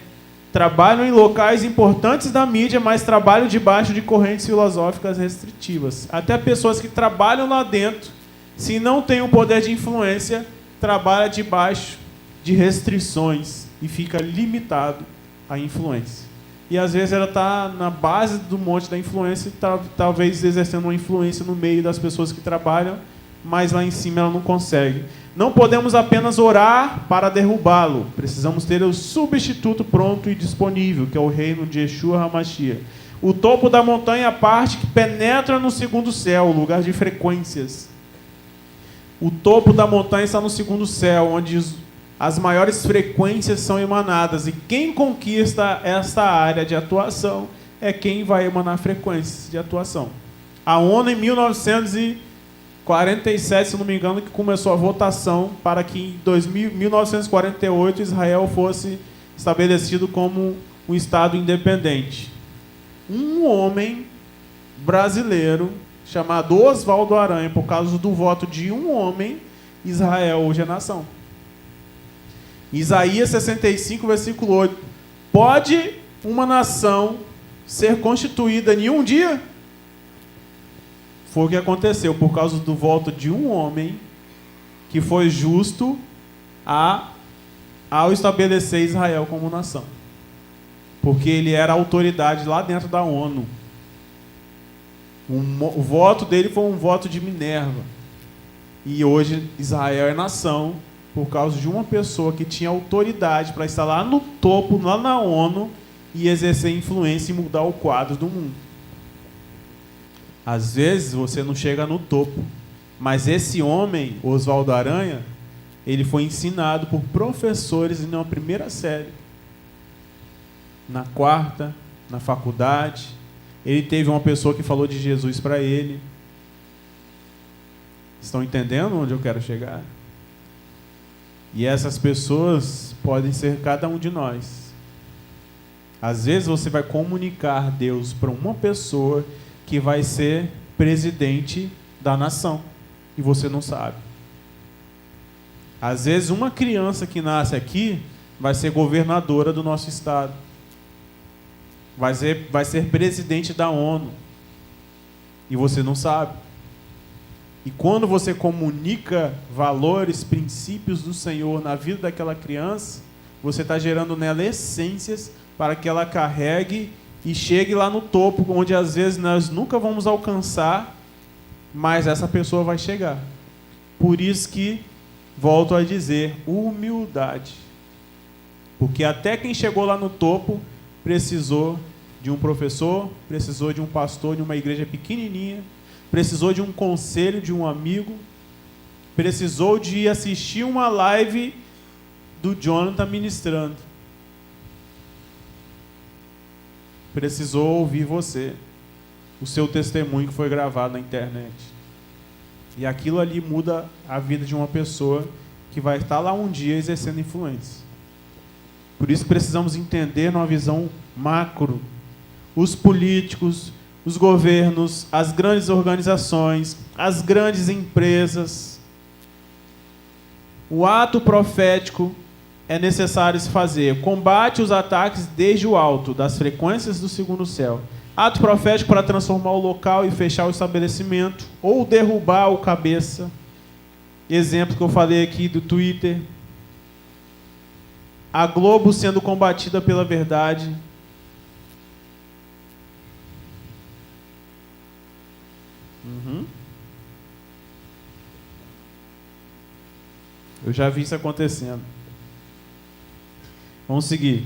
trabalham em locais importantes da mídia, mas trabalham debaixo de correntes filosóficas restritivas. Até pessoas que trabalham lá dentro, se não têm o poder de influência, trabalham debaixo de restrições e fica limitado à influência. E às vezes ela está na base do monte da influência, talvez exercendo uma influência no meio das pessoas que trabalham, mas lá em cima ela não consegue. Não podemos apenas orar para derrubá-lo, precisamos ter o substituto pronto e disponível, que é o reino de Yeshua HaMashiach. O topo da montanha é a parte que penetra no segundo céu, o lugar de frequências. O topo da montanha está no segundo céu, onde as maiores frequências são emanadas. E quem conquista essa área de atuação é quem vai emanar frequências de atuação. A ONU, em 1947, se não me engano, que começou a votação para que em 1948 Israel fosse estabelecido como um Estado independente. Um homem brasileiro chamado Oswaldo Aranha, por causa do voto de um homem, Israel hoje é nação. Isaías 65, versículo 8. Pode uma nação ser constituída em um dia? Foi o que aconteceu, por causa do voto de um homem que foi justo ao estabelecer Israel como nação. Porque ele era autoridade lá dentro da ONU. O voto dele foi um voto de Minerva. E hoje Israel é nação por causa de uma pessoa que tinha autoridade para estar lá no topo, lá na ONU, e exercer influência e mudar o quadro do mundo. Às vezes você não chega no topo, mas esse homem, Oswaldo Aranha, ele foi ensinado por professores na primeira série, na quarta, na faculdade. Ele teve uma pessoa que falou de Jesus para ele. Estão entendendo onde eu quero chegar? E essas pessoas podem ser cada um de nós. Às vezes você vai comunicar Deus para uma pessoa que vai ser presidente da nação e você não sabe. Às vezes uma criança que nasce aqui vai ser governadora do nosso estado. Vai ser presidente da ONU. E você não sabe. E quando você comunica valores, princípios do Senhor na vida daquela criança, você está gerando nela essências para que ela carregue e chegue lá no topo, onde às vezes nós nunca vamos alcançar, mas essa pessoa vai chegar. Por isso que, volto a dizer, humildade. Porque até quem chegou lá no topo precisou de um professor, precisou de um pastor de uma igreja pequenininha, precisou de um conselho de um amigo, precisou de assistir uma live do Jonathan ministrando. Precisou ouvir você, o seu testemunho que foi gravado na internet. E aquilo ali muda a vida de uma pessoa que vai estar lá um dia exercendo influência. Por isso precisamos entender numa visão macro. Os políticos, os governos, as grandes organizações, as grandes empresas. O ato profético é necessário se fazer. Combate os ataques desde o alto, das frequências do segundo céu. Ato profético para transformar o local e fechar o estabelecimento, ou derrubar o cabeça. Exemplo que eu falei aqui do Twitter. A Globo sendo combatida pela verdade. Eu já vi isso acontecendo. Vamos seguir.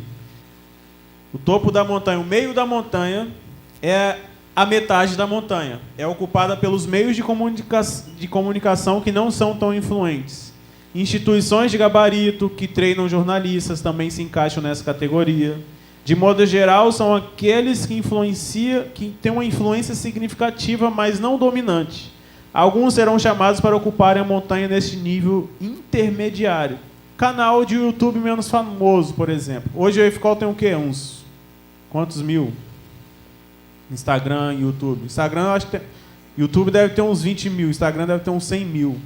O topo da montanha, o meio da montanha é a metade da montanha. É ocupada pelos meios de comunicação que não são tão influentes. Instituições de gabarito que treinam jornalistas também se encaixam nessa categoria. De modo geral, são aqueles que têm uma influência significativa, mas não dominante. Alguns serão chamados para ocuparem a montanha neste nível intermediário. Canal de YouTube menos famoso, por exemplo. Hoje o EFCOL tem o quê? Uns quantos mil? Instagram, YouTube. Instagram, eu acho que YouTube deve ter uns 20 mil. Instagram deve ter uns 100 mil.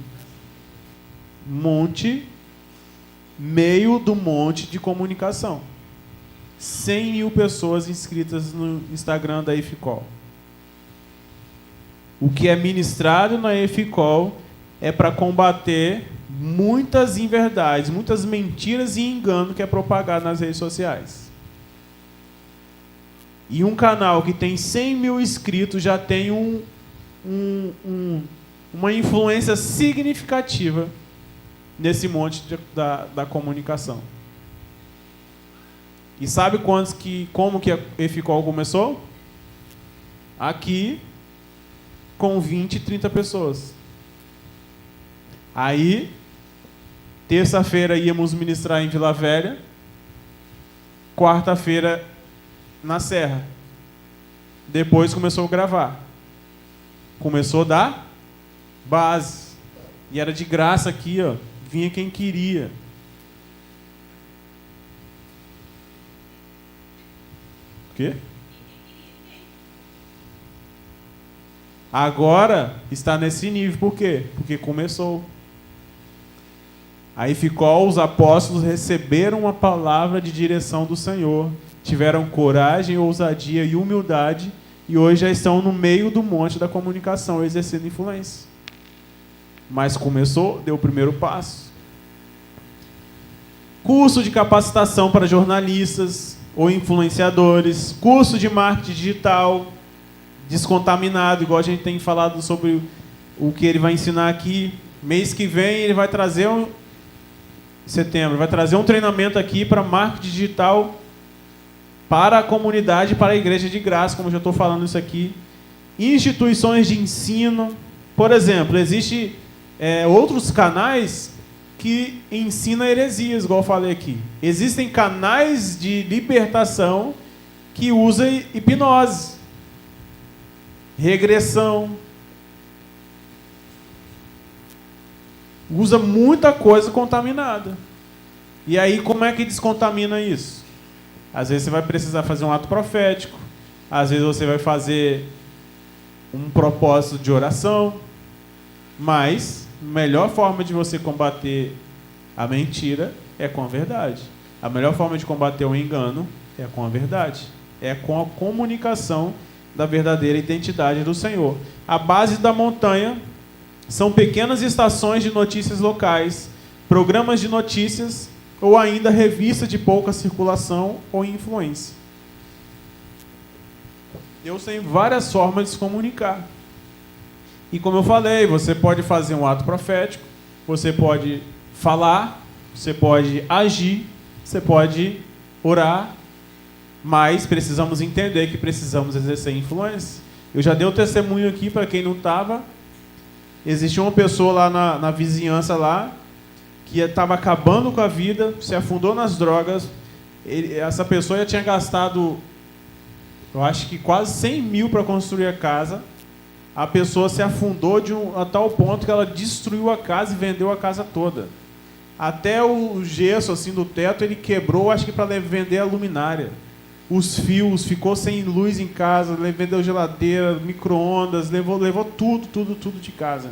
Meio do monte de comunicação. 100 mil pessoas inscritas no Instagram da EFCOL. O que é ministrado na EFCOL é para combater muitas inverdades, muitas mentiras e engano que é propagado nas redes sociais. E um canal que tem 100 mil inscritos já tem uma influência significativa nesse monte da comunicação. E sabe como que a EFCOL começou? aqui com 20, 30 pessoas. Aí, terça-feira íamos ministrar em Vila Velha, quarta-feira na Serra. Depois começou a gravar. Começou a dar base. E era de graça aqui, ó. Vinha quem queria. O quê? Agora está nesse nível. Por quê? Porque começou. Aí ficou, os apóstolos receberam uma palavra de direção do Senhor. Tiveram coragem, ousadia e humildade. E hoje já estão no meio do monte da comunicação, exercendo influência. Mas começou, deu o primeiro passo. Curso de capacitação para jornalistas ou influenciadores. Curso de marketing digital descontaminado, igual a gente tem falado sobre o que ele vai ensinar aqui. Mês que vem ele vai trazer setembro, vai trazer um treinamento aqui para marketing digital para a comunidade, para a igreja de graça, como eu já estou falando isso aqui. Instituições de ensino. Por exemplo, existem outros canais que ensinam heresias, igual eu falei aqui. Existem canais de libertação que usam hipnose, regressão. Usa muita coisa contaminada. E aí, como é que descontamina isso? Às vezes você vai precisar fazer um ato profético. Às vezes você vai fazer um propósito de oração. Mas a melhor forma de você combater a mentira é com a verdade. A melhor forma de combater o engano é com a verdade. É com a comunicação da verdadeira identidade do Senhor. A base da montanha são pequenas estações de notícias locais, programas de notícias ou ainda revistas de pouca circulação ou influência. Deus tem várias formas de se comunicar. E como eu falei, você pode fazer um ato profético, você pode falar, você pode agir, você pode orar, mas precisamos entender que precisamos exercer influência. Eu já dei o testemunho aqui para quem não estava. Existia uma pessoa lá na vizinhança lá, que estava acabando com a vida, se afundou nas drogas. Essa pessoa já tinha gastado, eu acho que quase 100 mil para construir a casa. A pessoa se afundou a tal ponto que ela destruiu a casa e vendeu a casa toda. Até o gesso assim, do teto ele quebrou, acho que para vender a luminária. Os fios, ficou sem luz em casa, vendeu geladeira, micro-ondas, levou tudo de casa.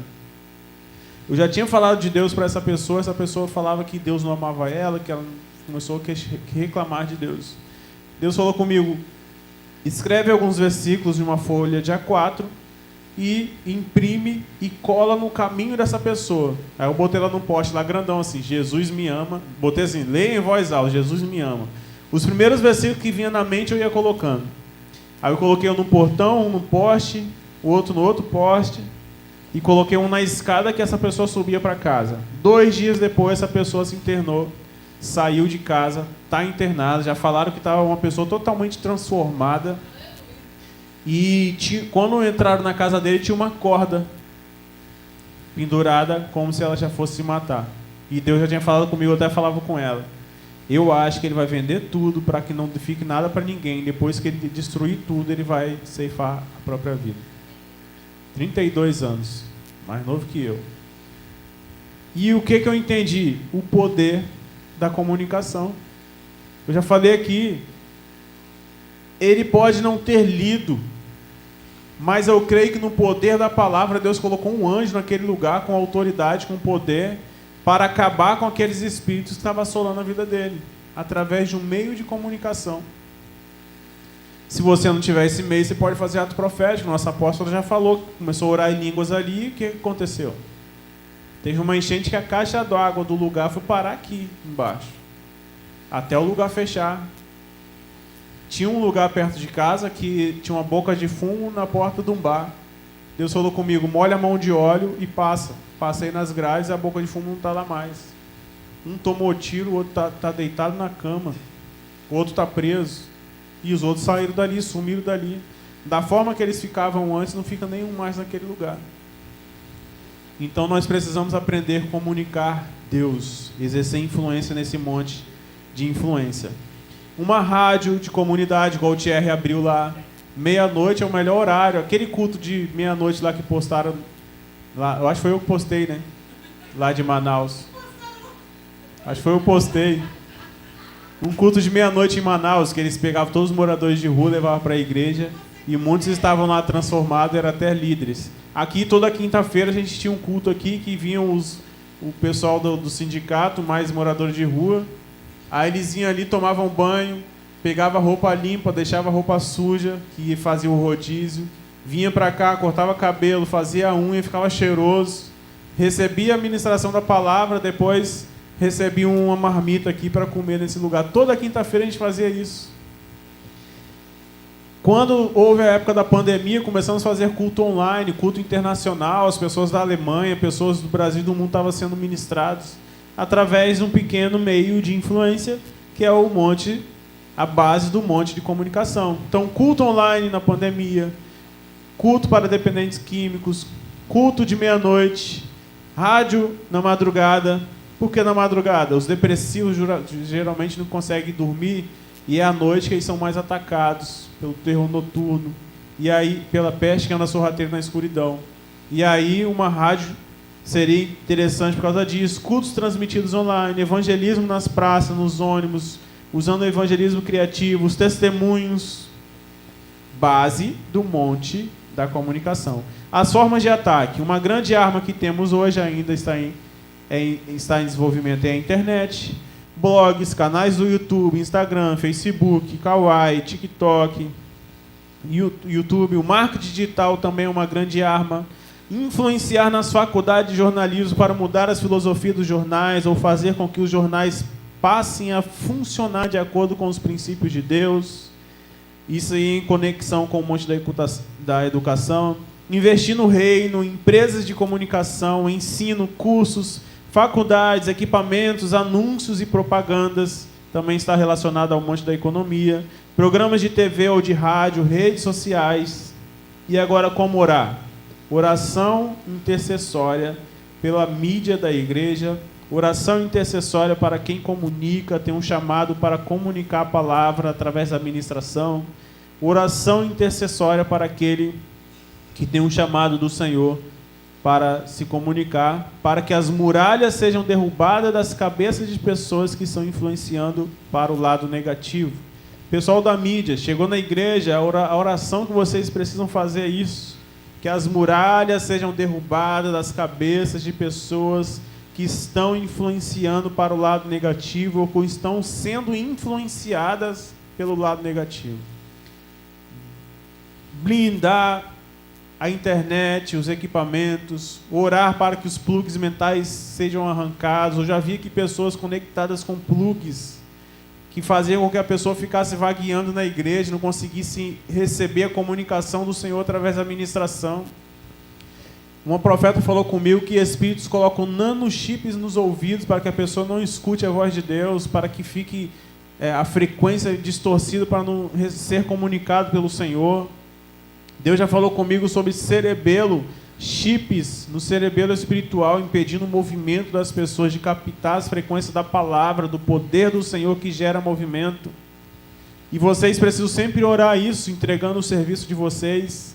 Eu já tinha falado de Deus para essa pessoa falava que Deus não amava ela, que ela começou a reclamar de Deus. Deus falou comigo, escreve alguns versículos de uma folha de A4 e imprime e cola no caminho dessa pessoa. Aí eu botei ela num poste lá grandão assim, Jesus me ama. Botei assim, leia em voz alta, Jesus me ama. Os primeiros versículos que vinha na mente eu ia colocando. Aí eu coloquei um no portão, um no poste, o outro no outro poste. E coloquei um na escada que essa pessoa subia para casa. 2 dias depois essa pessoa se internou, saiu de casa, está internada. Já falaram que estava uma pessoa totalmente transformada. E quando entraram na casa dele tinha uma corda pendurada como se ela já fosse se matar. E Deus já tinha falado comigo, eu até falava com ela. Eu acho que ele vai vender tudo para que não fique nada para ninguém. Depois que ele destruir tudo, ele vai ceifar a própria vida. 32 anos, mais novo que eu. E o que eu entendi? O poder da comunicação. Eu já falei aqui, ele pode não ter lido, mas eu creio que no poder da palavra, Deus colocou um anjo naquele lugar, com autoridade, com poder, para acabar com aqueles espíritos que estavam assolando a vida dele, através de um meio de comunicação. Se você não tiver esse meio, você pode fazer ato profético. Nossa apóstola já falou, começou a orar em línguas ali, o que aconteceu? Teve uma enchente que a caixa d'água do lugar foi parar aqui embaixo, até o lugar fechar. Tinha um lugar perto de casa que tinha uma boca de fumo na porta de um bar. Deus falou comigo, molha a mão de óleo e passa aí nas grades, a boca de fumo não está lá mais. Um tomou tiro, o outro tá deitado na cama, o outro está preso. E os outros saíram dali, sumiram dali. da forma que eles ficavam antes, não fica nenhum mais naquele lugar. Então nós precisamos aprender a comunicar Deus, exercer influência nesse monte de influência. Uma rádio de comunidade, igual o Thierry abriu lá, meia-noite é o melhor horário. Aquele culto de meia-noite lá que postaram, lá, eu acho que foi eu que postei, né? Lá de Manaus. Acho que foi eu que postei. Um culto de meia-noite em Manaus, que eles pegavam todos os moradores de rua, levavam para a igreja, e muitos estavam lá transformados, eram até líderes. Aqui, toda quinta-feira, a gente tinha um culto aqui, que vinham o pessoal do sindicato, mais moradores de rua. Aí eles iam ali, tomavam banho, pegavam roupa limpa, deixavam roupa suja, que fazia o rodízio. Vinha para cá, cortava cabelo, fazia a unha, ficava cheiroso. Recebia a ministração da palavra, depois recebia uma marmita aqui para comer nesse lugar. Toda quinta-feira a gente fazia isso. Quando houve a época da pandemia, começamos a fazer culto online, culto internacional. As pessoas da Alemanha, pessoas do Brasil e do mundo estavam sendo ministrados através de um pequeno meio de influência, que é o monte, a base do monte de comunicação. Então, culto online na pandemia, culto para dependentes químicos, culto de meia-noite, rádio na madrugada. Por que na madrugada? Os depressivos geralmente não conseguem dormir, e é à noite que eles são mais atacados pelo terror noturno, e aí pela peste que anda sorrateira na escuridão. E aí uma rádio seria interessante por causa disso. Cultos transmitidos online, evangelismo nas praças, nos ônibus, usando o evangelismo criativo, os testemunhos, base do monte da comunicação. As formas de ataque. Uma grande arma que temos hoje ainda está em desenvolvimento é a internet. Blogs, canais do YouTube, Instagram, Facebook, Kawaii, TikTok, YouTube. O marketing digital também é uma grande arma. Influenciar nas faculdades de jornalismo para mudar as filosofias dos jornais ou fazer com que os jornais passem a funcionar de acordo com os princípios de Deus. Isso aí em conexão com o monte da educação. Investir no reino, empresas de comunicação, ensino, cursos, faculdades, equipamentos, anúncios e propagandas. Também está relacionado ao monte da economia. Programas de TV ou de rádio, redes sociais. E agora, como orar? Oração intercessória pela mídia da igreja. Oração intercessória para quem comunica, tem um chamado para comunicar a palavra através da ministração. Oração intercessória para aquele que tem um chamado do Senhor para se comunicar, para que as muralhas sejam derrubadas das cabeças de pessoas que estão influenciando para o lado negativo. Pessoal da mídia, chegou na igreja, a oração que vocês precisam fazer é isso, que as muralhas sejam derrubadas das cabeças de pessoas que estão influenciando para o lado negativo ou que estão sendo influenciadas pelo lado negativo. Blindar a internet, os equipamentos, orar para que os plugs mentais sejam arrancados. Eu já vi aqui pessoas conectadas com plugs que faziam com que a pessoa ficasse vagueando na igreja, não conseguisse receber a comunicação do Senhor através da ministração. Uma profeta falou comigo que espíritos colocam nanochips nos ouvidos para que a pessoa não escute a voz de Deus, para que fique a frequência distorcida para não ser comunicado pelo Senhor. Deus já falou comigo sobre cerebelo, chips no cerebelo espiritual, impedindo o movimento das pessoas de captar as frequências da palavra, do poder do Senhor que gera movimento. E vocês precisam sempre orar isso, entregando o serviço de vocês.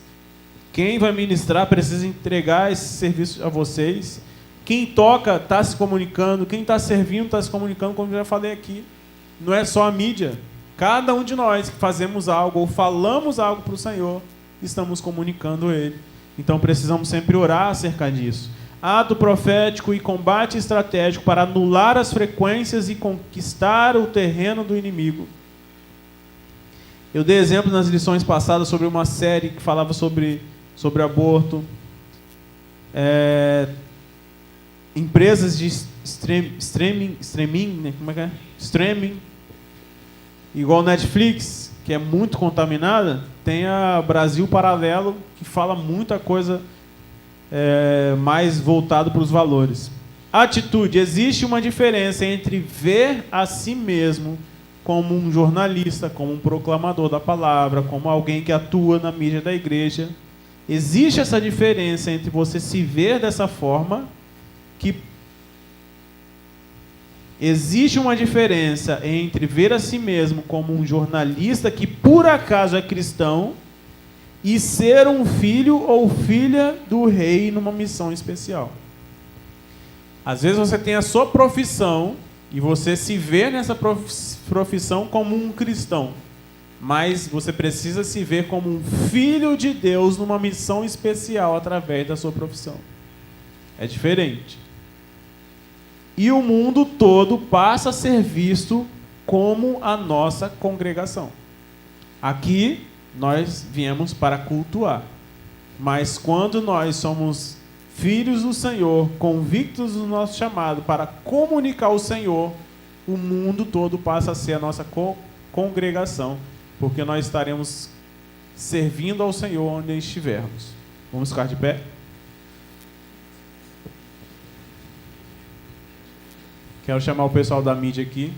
Quem vai ministrar precisa entregar esse serviço a vocês. Quem toca está se comunicando, quem está servindo está se comunicando, como eu já falei aqui. Não é só a mídia. Cada um de nós que fazemos algo ou falamos algo para o Senhor, estamos comunicando Ele. Então precisamos sempre orar acerca disso. Ato profético e combate estratégico para anular as frequências e conquistar o terreno do inimigo. Eu dei exemplo nas lições passadas sobre uma série que falava sobre aborto. Empresas de streaming, né? Como é que é? Streaming, igual Netflix, que é muito contaminada. Tem a Brasil Paralelo, que fala muita coisa mais voltado para os valores. Atitude. Existe uma diferença entre ver a si mesmo como um jornalista, como um proclamador da palavra, como alguém que atua na mídia da igreja. Existe essa diferença entre você se ver dessa forma, que existe uma diferença entre ver a si mesmo como um jornalista que por acaso é cristão e ser um filho ou filha do rei numa missão especial. Às vezes você tem a sua profissão e você se vê nessa profissão como um cristão, mas você precisa se ver como um filho de Deus numa missão especial através da sua profissão. É diferente. E o mundo todo passa a ser visto como a nossa congregação. Aqui nós viemos para cultuar. Mas quando nós somos filhos do Senhor, convictos do nosso chamado para comunicar o Senhor, o mundo todo passa a ser a nossa congregação, porque nós estaremos servindo ao Senhor onde estivermos. Vamos ficar de pé? Quero chamar o pessoal da mídia aqui.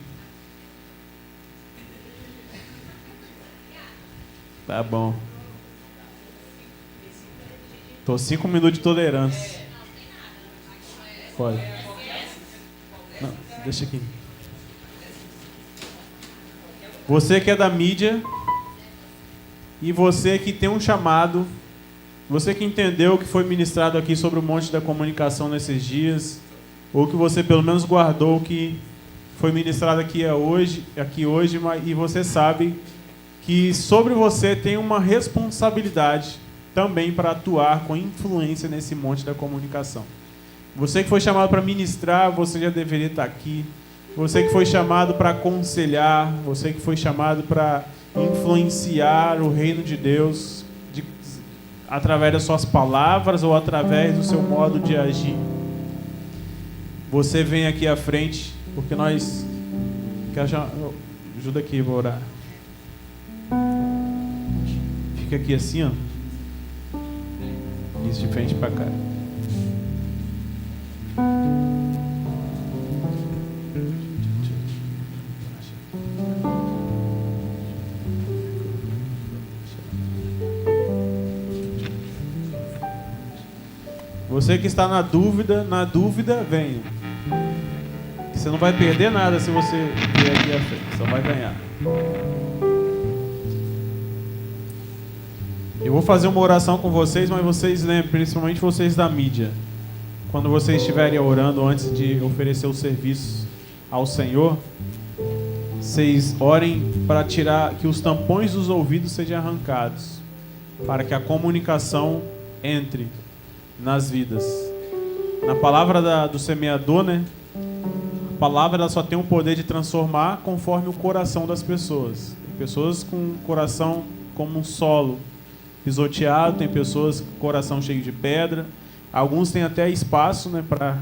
Tá bom. Tô 5 minutos de tolerância. Pode. Não, deixa aqui. Você que é da mídia e você que tem um chamado, você que entendeu o que foi ministrado aqui sobre o Monte da Comunicação nesses dias, ou que você pelo menos guardou o que foi ministrado aqui hoje, e você sabe que sobre você tem uma responsabilidade também para atuar com influência nesse Monte da Comunicação. Você que foi chamado para ministrar, você já deveria estar aqui. Você que foi chamado para aconselhar, você que foi chamado para influenciar o reino de Deus através das suas palavras ou através do seu modo de agir. Você vem aqui à frente, porque nós... Ajuda aqui, vou orar. Fica aqui assim, ó. Isso, de frente para cá. Você que está na dúvida, venha. Você não vai perder nada se você vier aqui à frente, só vai ganhar. Eu vou fazer uma oração com vocês, mas vocês lembrem, principalmente vocês da mídia, quando vocês estiverem orando antes de oferecer o serviço ao Senhor, vocês orem para tirar, que os tampões dos ouvidos sejam arrancados, para que a comunicação entre nas vidas. Na palavra do semeador, né? A palavra ela só tem o poder de transformar conforme o coração das pessoas. Tem pessoas com o coração como um solo pisoteado, tem pessoas com o coração cheio de pedra. Alguns têm até espaço, né, para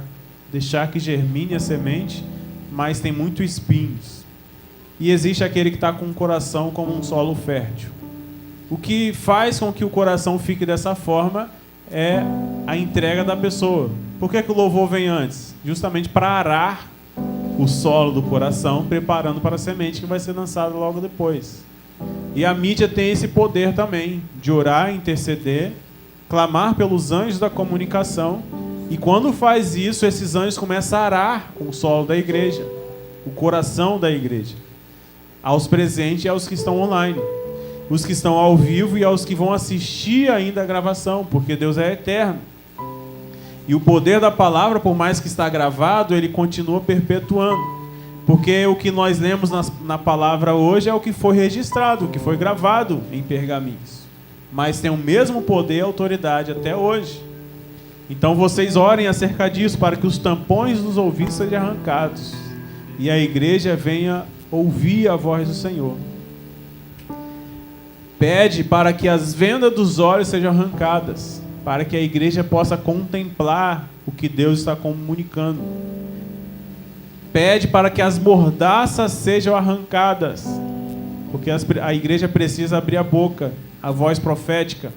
deixar que germine a semente, mas tem muito espinhos. E existe aquele que está com o coração como um solo fértil. O que faz com que o coração fique dessa forma é a entrega da pessoa. Por que o louvor vem antes? Justamente para arar o solo do coração, preparando para a semente que vai ser lançada logo depois. E a mídia tem esse poder também, de orar, interceder, clamar pelos anjos da comunicação, e quando faz isso, esses anjos começam a arar o solo da igreja, o coração da igreja, aos presentes e aos que estão online, os que estão ao vivo e aos que vão assistir ainda a gravação, porque Deus é eterno. E o poder da palavra, por mais que está gravado, ele continua perpetuando. Porque o que nós lemos na palavra hoje é o que foi registrado, o que foi gravado em pergaminhos. Mas tem o mesmo poder e autoridade até hoje. Então vocês orem acerca disso, para que os tampões dos ouvidos sejam arrancados e a igreja venha ouvir a voz do Senhor. Pede para que as vendas dos olhos sejam arrancadas, para que a igreja possa contemplar o que Deus está comunicando. Pede para que as mordaças sejam arrancadas, porque a igreja precisa abrir a boca, a voz profética,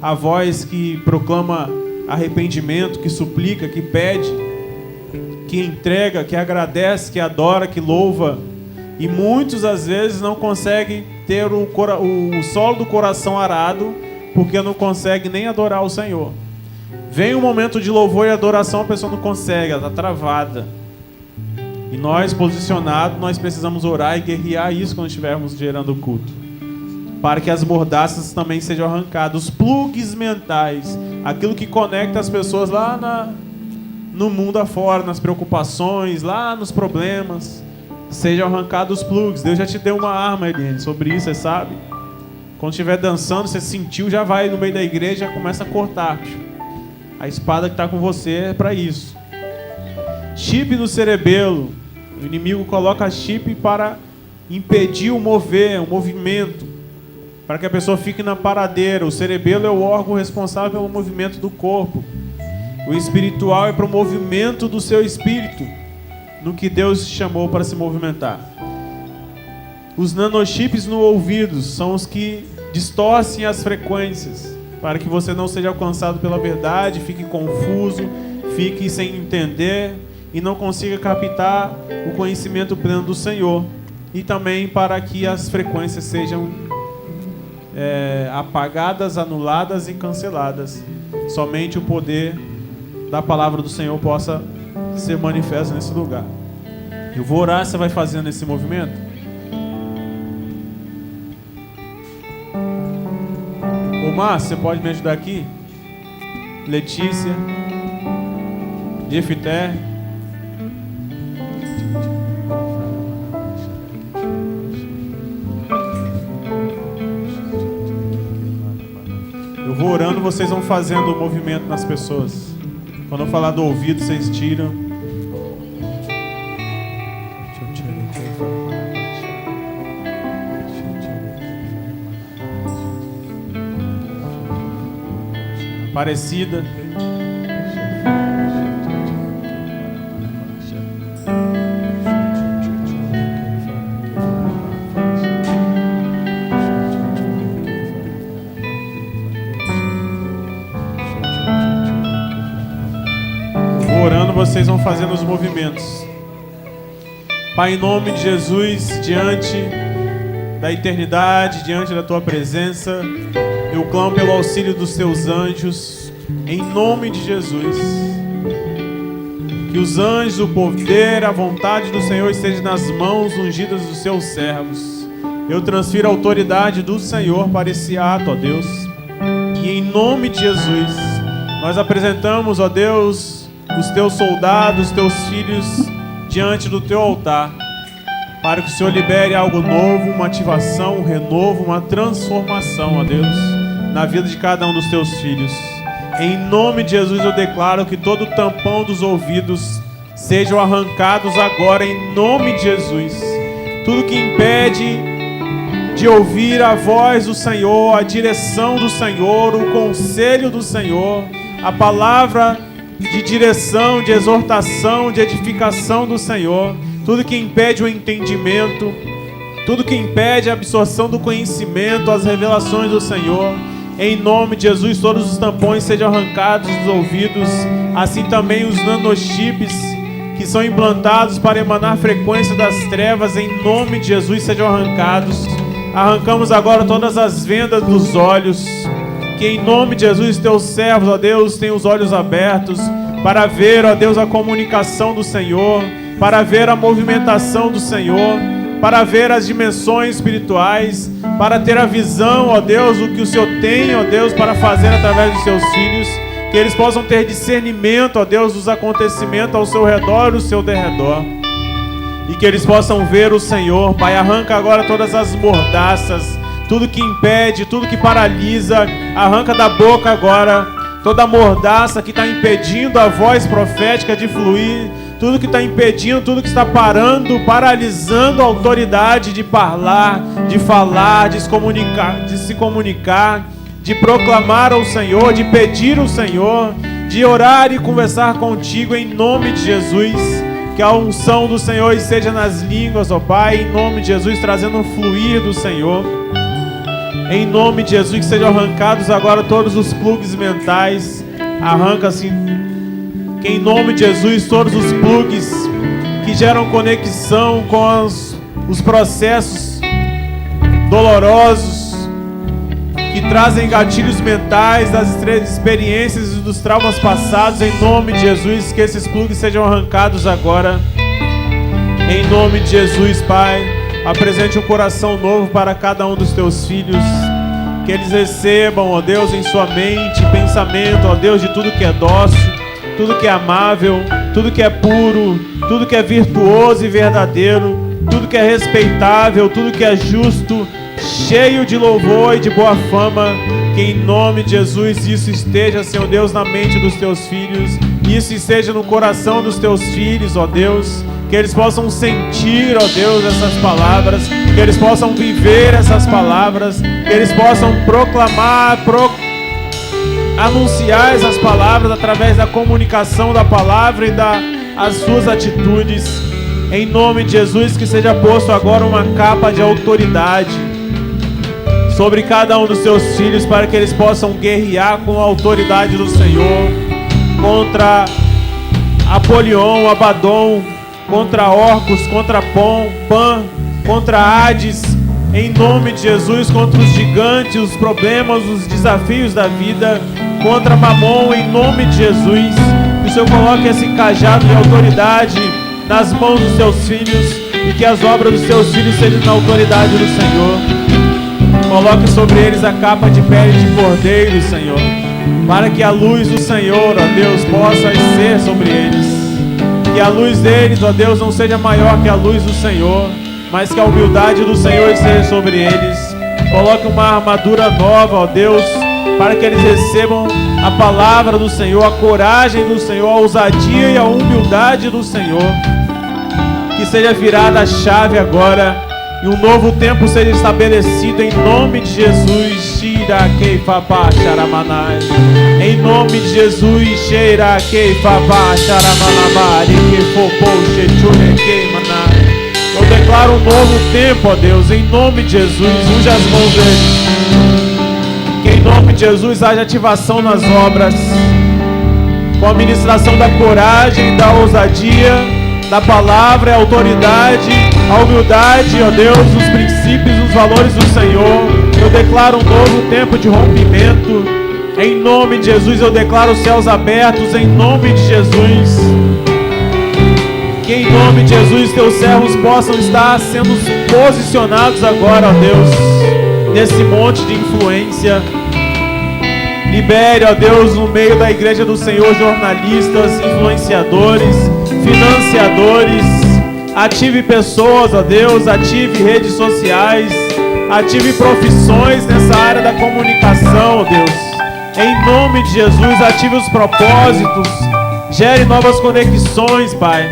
a voz que proclama arrependimento, que suplica, que pede, que entrega, que agradece, que adora, que louva. E muitos, às vezes, não conseguem ter o solo do coração arado, porque não consegue nem adorar o Senhor. Vem um momento de louvor e adoração, a pessoa não consegue, ela está travada. E nós, posicionados, nós precisamos orar e guerrear isso quando estivermos gerando o culto, para que as mordaças também sejam arrancadas, os plugs mentais, aquilo que conecta as pessoas lá no mundo afora, nas preocupações, lá nos problemas, sejam arrancados os plugs. Deus já te deu uma arma, Eliane, sobre isso, você sabe? Quando estiver dançando, você sentiu, já vai no meio da igreja, já começa a cortar. A espada que está com você é para isso. Chip no cerebelo. O inimigo coloca chip para impedir o movimento, para que a pessoa fique na paradeira. O cerebelo é o órgão responsável pelo movimento do corpo. O espiritual é para o movimento do seu espírito, no que Deus chamou para se movimentar. Os nanochips no ouvido são os que distorcem as frequências, para que você não seja alcançado pela verdade, fique confuso, fique sem entender e não consiga captar o conhecimento pleno do Senhor. E também para que as frequências sejam apagadas, anuladas e canceladas. Somente o poder da palavra do Senhor possa ser manifesto nesse lugar. Eu vou orar, você vai fazendo esse movimento. Ô Márcio, você pode me ajudar aqui? Letícia, Jefité. Eu vou orando, vocês vão fazendo o movimento nas pessoas. Quando eu falar do ouvido, vocês tiram. Parecida. Orando, vocês vão fazendo os movimentos. Pai, em nome de Jesus, diante da eternidade, diante da tua presença, eu clamo pelo auxílio dos teus anjos, em nome de Jesus. Que os anjos, o poder, a vontade do Senhor estejam nas mãos ungidas dos seus servos. Eu transfiro a autoridade do Senhor para esse ato, ó Deus. E em nome de Jesus, nós apresentamos, ó Deus, os teus soldados, os teus filhos, diante do teu altar, para que o Senhor libere algo novo, uma ativação, um renovo, uma transformação, ó Deus, na vida de cada um dos teus filhos. Em nome de Jesus eu declaro que todo o tampão dos ouvidos sejam arrancados agora, em nome de Jesus. Tudo que impede de ouvir a voz do Senhor, a direção do Senhor, o conselho do Senhor, a palavra de direção, de exortação, de edificação do Senhor, tudo que impede o entendimento, tudo que impede a absorção do conhecimento, as revelações do Senhor, em nome de Jesus, todos os tampões sejam arrancados dos ouvidos, assim também os nanochips que são implantados para emanar frequência das trevas, em nome de Jesus, sejam arrancados. Arrancamos agora todas as vendas dos olhos, que em nome de Jesus, teus servos, ó Deus, tenham os olhos abertos para ver, ó Deus, a comunicação do Senhor, para ver a movimentação do Senhor, para ver as dimensões espirituais, para ter a visão, ó Deus, o que o Senhor tem, ó Deus, para fazer através dos seus filhos, que eles possam ter discernimento, ó Deus, dos acontecimentos ao seu redor e ao seu derredor, e que eles possam ver o Senhor. Pai, arranca agora todas as mordaças, tudo que impede, tudo que paralisa, arranca da boca agora toda a mordaça que está impedindo a voz profética de fluir, tudo que está impedindo, tudo que está parando, paralisando a autoridade de falar, de se comunicar, de proclamar ao Senhor, de pedir ao Senhor, de orar e conversar contigo, em nome de Jesus. Que a unção do Senhor esteja nas línguas, ó Pai, em nome de Jesus, trazendo um fluir do Senhor. Em nome de Jesus, que sejam arrancados agora todos os plugs mentais. Arranca-se, que em nome de Jesus, todos os plugs que geram conexão com os processos dolorosos que trazem gatilhos mentais das experiências e dos traumas passados, em nome de Jesus, que esses plugs sejam arrancados agora. Em nome de Jesus, Pai, apresente um coração novo para cada um dos teus filhos. Que eles recebam, ó Deus, em sua mente, pensamento, ó Deus, de tudo que é dócil, tudo que é amável, tudo que é puro, tudo que é virtuoso e verdadeiro, tudo que é respeitável, tudo que é justo, cheio de louvor e de boa fama. Que em nome de Jesus isso esteja, Senhor Deus, na mente dos teus filhos, isso esteja no coração dos teus filhos, ó Deus. Que eles possam sentir, ó Deus, essas palavras, que eles possam viver essas palavras, que eles possam proclamar, anunciar essas palavras através da comunicação da palavra e das suas atitudes. Em nome de Jesus, que seja posto agora uma capa de autoridade sobre cada um dos seus filhos, para que eles possam guerrear com a autoridade do Senhor contra Apolion, Abaddon, contra Orcus, contra Pan, contra Hades, em nome de Jesus, contra os gigantes, os problemas, os desafios da vida, contra Mamon, em nome de Jesus. Que o Senhor coloque esse cajado de autoridade nas mãos dos seus filhos, e que as obras dos seus filhos sejam na autoridade do Senhor. Coloque sobre eles a capa de pele de cordeiro, Senhor, para que a luz do Senhor, ó Deus, possa ser sobre eles. Que a luz deles, ó Deus, não seja maior que a luz do Senhor, mas que a humildade do Senhor esteja sobre eles. Coloque uma armadura nova, ó Deus, para que eles recebam a palavra do Senhor, a coragem do Senhor, a ousadia e a humildade do Senhor. Que seja virada a chave agora e um novo tempo seja estabelecido em nome de Jesus. Em nome de Jesus, eu declaro um novo tempo, ó Deus, em nome de Jesus. Use as mãos deles. Que em nome de Jesus haja ativação nas obras, com a ministração da coragem, da ousadia, da palavra, a autoridade, a humildade, ó Deus, os princípios, os valores do Senhor. Eu declaro um novo tempo de rompimento. Em nome de Jesus, eu declaro os céus abertos. Em nome de Jesus. Que em nome de Jesus, teus servos possam estar sendo posicionados agora, ó Deus, nesse monte de influência. Libere, ó Deus, no meio da igreja do Senhor, jornalistas, influenciadores, financiadores. Ative pessoas, ó Deus, ative redes sociais, ative profissões nessa área da comunicação, ó Deus. Em nome de Jesus, ative os propósitos, gere novas conexões, Pai.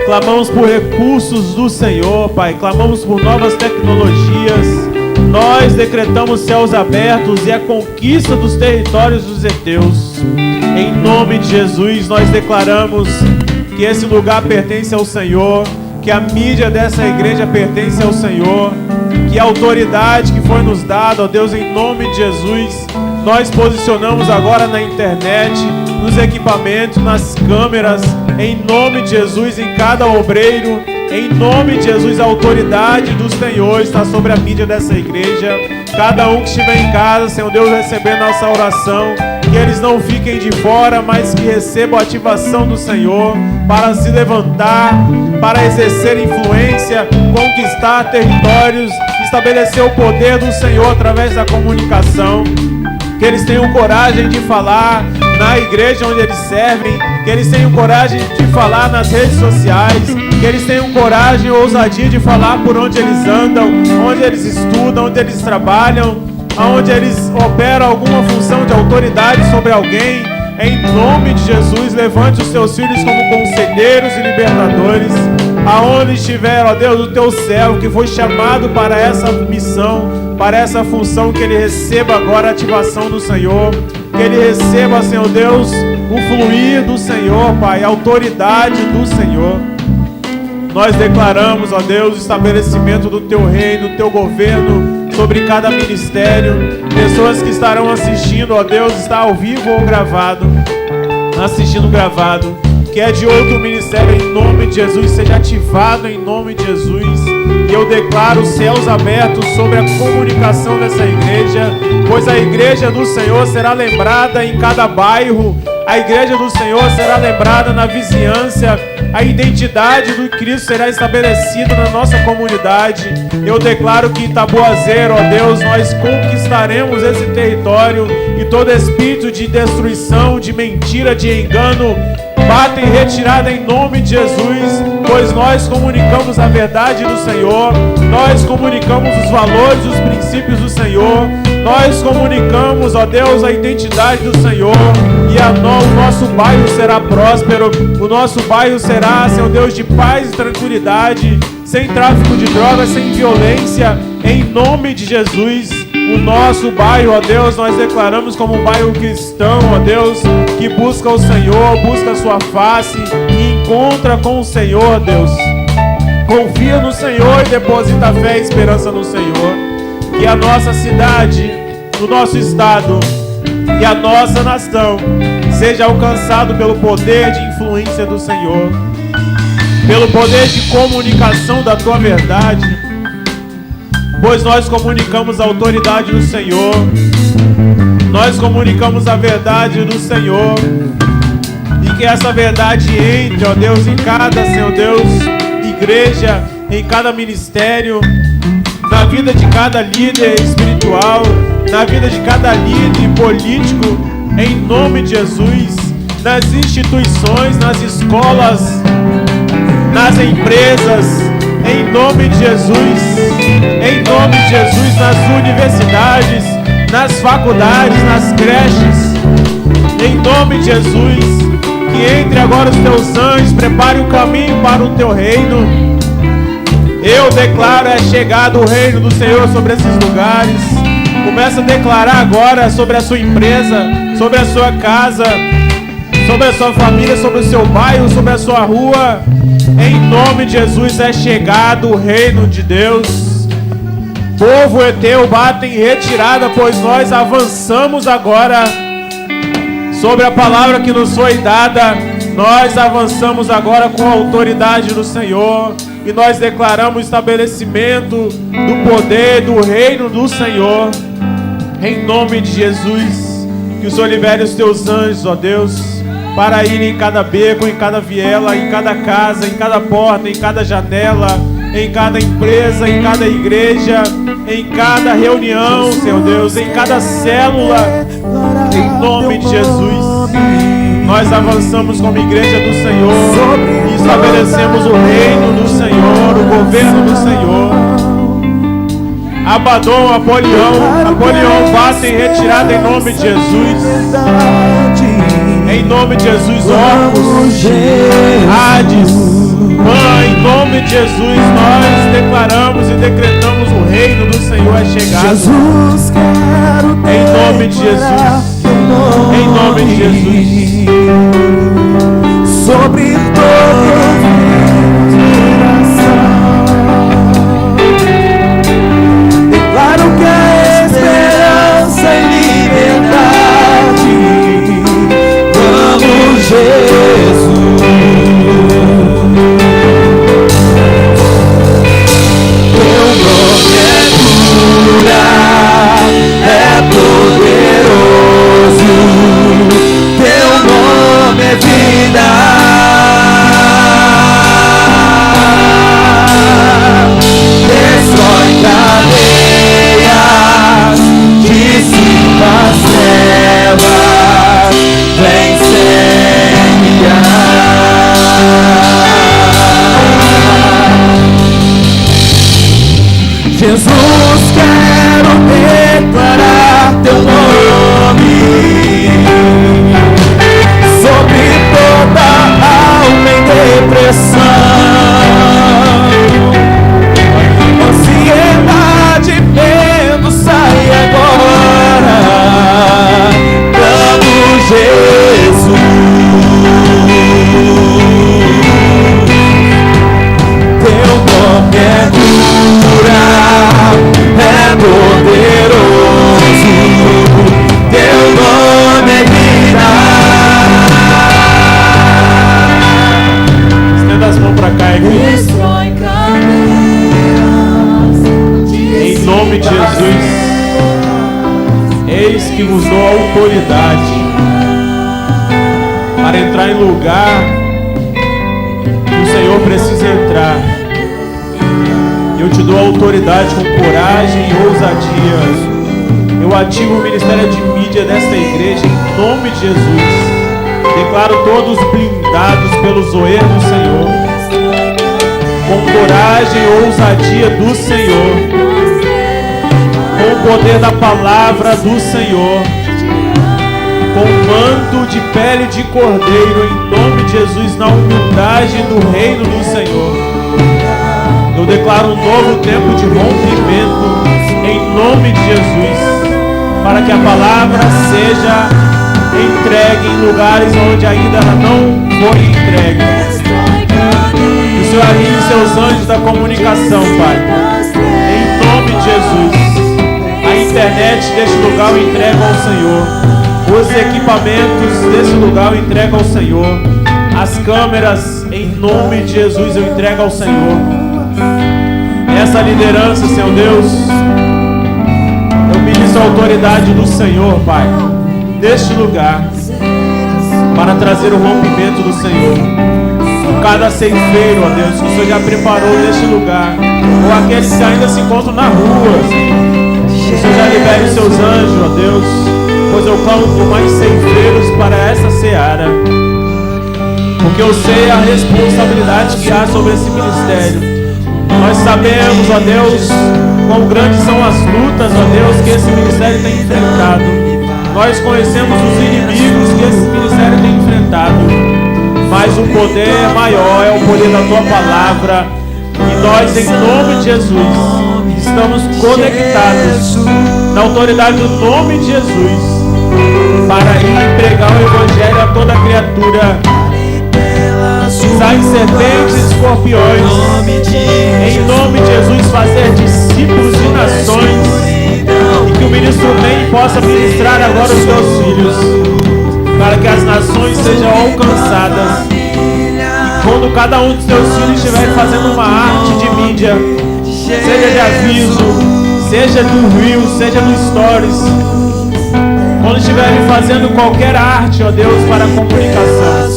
Clamamos por recursos do Senhor, Pai. Clamamos por novas tecnologias. Nós decretamos céus abertos e a conquista dos territórios dos heteus. Em nome de Jesus, nós declaramos que esse lugar pertence ao Senhor, que a mídia dessa igreja pertence ao Senhor, que a autoridade que foi nos dada, ó Deus, em nome de Jesus, nós posicionamos agora na internet, nos equipamentos, nas câmeras, em nome de Jesus, em cada obreiro. Em nome de Jesus, a autoridade do Senhor está sobre a mídia dessa igreja. Cada um que estiver em casa, Senhor Deus, recebendo nossa oração, que eles não fiquem de fora, mas que recebam a ativação do Senhor para se levantar, para exercer influência, conquistar territórios, estabelecer o poder do Senhor através da comunicação. Que eles tenham coragem de falar na igreja onde eles servem, que eles tenham coragem de falar nas redes sociais, que eles tenham coragem e ousadia de falar por onde eles andam, onde eles estudam, onde eles trabalham, onde eles operam alguma função de autoridade sobre alguém. Em nome de Jesus, levante os seus filhos como conselheiros e libertadores, aonde estiver, ó Deus, o teu servo que foi chamado para essa missão, para essa função, que ele receba agora a ativação do Senhor, que ele receba, Senhor Deus, o fluir do Senhor, Pai, a autoridade do Senhor. Nós declaramos, ó Deus, o estabelecimento do teu reino, do teu governo sobre cada ministério. Pessoas que estarão assistindo, ó Deus, está ao vivo ou gravado, assistindo gravado. que é de outro ministério, em nome de Jesus, seja ativado em nome de Jesus. E eu declaro os céus abertos sobre a comunicação dessa igreja, pois a igreja do Senhor será lembrada em cada bairro, a igreja do Senhor será lembrada na vizinhança, a identidade do Cristo será estabelecida na nossa comunidade. Eu declaro que em Taboazeiro, ó Deus, nós conquistaremos esse território e todo espírito de destruição, de mentira, de engano, bata em retirada em nome de Jesus, pois nós comunicamos a verdade do Senhor, nós comunicamos os valores, os princípios do Senhor, nós comunicamos, ó Deus, a identidade do Senhor, e o nosso bairro será próspero, o nosso bairro será, Senhor Deus, de paz e tranquilidade, sem tráfico de drogas, sem violência, em nome de Jesus. O nosso bairro, ó Deus, nós declaramos como um bairro cristão, ó Deus, que busca o Senhor, busca a sua face e encontra com o Senhor, Deus. Confia no Senhor e deposita fé e esperança no Senhor. Que a nossa cidade, o nosso estado e a nossa nação seja alcançado pelo poder de influência do Senhor, pelo poder de comunicação da tua verdade, pois nós comunicamos a autoridade do Senhor, nós comunicamos a verdade do Senhor, e que essa verdade entre, ó Deus, em cada, Senhor Deus, igreja, em cada ministério, na vida de cada líder espiritual, na vida de cada líder político, em nome de Jesus, nas instituições, nas escolas, nas empresas, em nome de Jesus, em nome de Jesus, nas universidades, nas faculdades, nas creches, em nome de Jesus, que entre agora os teus anjos, prepare o caminho para o teu reino. Eu declaro, é chegado o reino do Senhor sobre esses lugares. Começa a declarar agora sobre a sua empresa, sobre a sua casa, sobre a sua família, sobre o seu bairro, sobre a sua rua. Em nome de Jesus é chegado o reino de Deus. Povo é teu, bata em retirada, pois nós avançamos agora sobre a palavra que nos foi dada. Nós avançamos agora com a autoridade do Senhor. E nós declaramos o estabelecimento do poder do reino do Senhor. Em nome de Jesus, que o Senhor libere os teus anjos, ó Deus, para ir em cada beco, em cada viela, em cada casa, em cada porta, em cada janela, em cada empresa, em cada igreja, em cada reunião, Senhor Deus, em cada célula, em nome de Jesus. Nós avançamos como igreja do Senhor e estabelecemos o reino do Senhor, o governo do Senhor. Abaddon, Apolion, bata em retirada em nome de Jesus. Em nome de Jesus, Orcus, Hades, em nome de Jesus, nós declaramos e decretamos o reino do Senhor é chegado. Em nome de Jesus. Em nome de Jesus. Sobre todo declaro que a esperança e liberdade, vamos Jesus. Teu nome é cura, é poderoso. Teu nome é vida. Destrói cadeias, dissipa as trevas, vem Jesus, quero declarar teu nome sobre que vos dou autoridade para entrar em lugar que o Senhor precisa entrar. Eu te dou autoridade com coragem e ousadia. Eu ativo o ministério de mídia desta igreja em nome de Jesus. Declaro todos blindados pelo zoer do Senhor, com coragem e ousadia do Senhor, com o poder da palavra do Senhor, com manto de pele de cordeiro, em nome de Jesus, na humildade do reino do Senhor. Eu declaro um novo tempo de rompimento, em nome de Jesus, para que a palavra seja entregue em lugares onde ainda não foi entregue. Que o Senhor alinhe seus anjos da comunicação, Pai, em nome de Jesus. A internet deste lugar eu entrego ao Senhor. Os equipamentos desse lugar eu entrego ao Senhor. As câmeras, em nome de Jesus, eu entrego ao Senhor. Essa liderança, Senhor Deus, eu ministro a autoridade do Senhor, Pai, neste lugar, para trazer o rompimento do Senhor. Cada ceifeiro, ó Deus, que o Senhor já preparou neste lugar, ou aqueles que ainda se encontram na rua, que o Senhor já libere os seus anjos, ó Deus, pois eu clamo por mais ceifeiros para essa seara, porque eu sei a responsabilidade que há sobre esse ministério. Nós sabemos, ó Deus, quão grandes são as lutas, ó Deus, que esse ministério tem enfrentado. Nós conhecemos os inimigos que esse ministério tem enfrentado, mas o poder maior é o poder da Tua palavra, e nós, em nome de Jesus, estamos conectados na autoridade do nome de Jesus para ir pregar o Evangelho a toda criatura, pisar em serpentes e escorpiões, em nome de Jesus, fazer discípulos de nações, e que o ministro bem possa ministrar agora os teus filhos, para que as nações sejam alcançadas. E quando cada um dos teus filhos estiver fazendo uma arte de mídia, seja de aviso, seja do Rio, seja no Stories, quando estiverem fazendo qualquer arte, ó Deus, para a comunicação,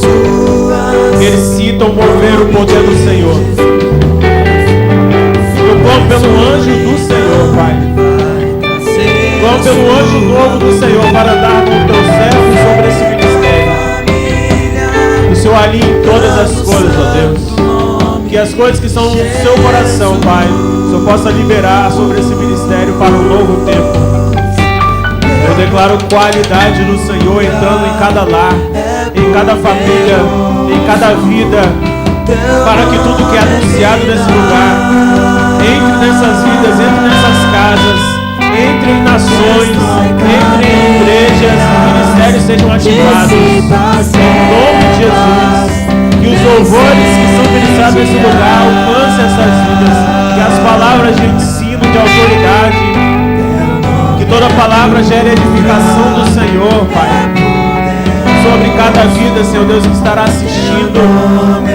que eles sintam mover o poder do Senhor. Eu clamo pelo anjo do Senhor, Pai. Clamo pelo anjo novo do Senhor para dar com o teu servo sobre esse ministério. Que o Senhor alinhe todas as coisas, ó Deus. Que as coisas que são no seu coração, Pai, o Senhor possa liberar sobre esse ministério para um novo tempo. Eu declaro qualidade do Senhor entrando em cada lar, em cada família, em cada vida, para que tudo que é anunciado nesse lugar entre nessas vidas, entre nessas casas, entre em nações, entre em igrejas, ministérios sejam ativados. Em nome de Jesus, que os louvores que são ministrados nesse lugar alcancem essas vidas, que as palavras de ensino, de autoridade, que toda palavra gere edificação do Senhor, Pai, sobre cada vida, Senhor Deus, que estará assistindo,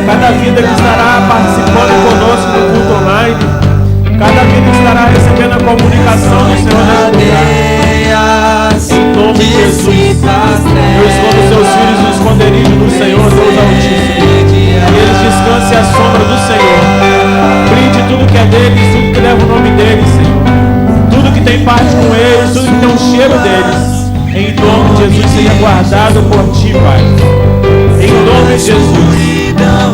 cada vida que estará participando conosco no culto online, cada vida que estará recebendo a comunicação do Senhor nesse lugar. Em nome de Jesus, eu escondo seus filhos no esconderijo do Senhor, Deus Altíssimo, que eles descansem à sombra do Senhor. Brinde tudo que é deles, tudo que leva o nome deles, Senhor, tudo que tem parte com eles, tudo que tem um cheiro deles. Em nome de Jesus, seja guardado por Ti, Pai. Em nome de Jesus,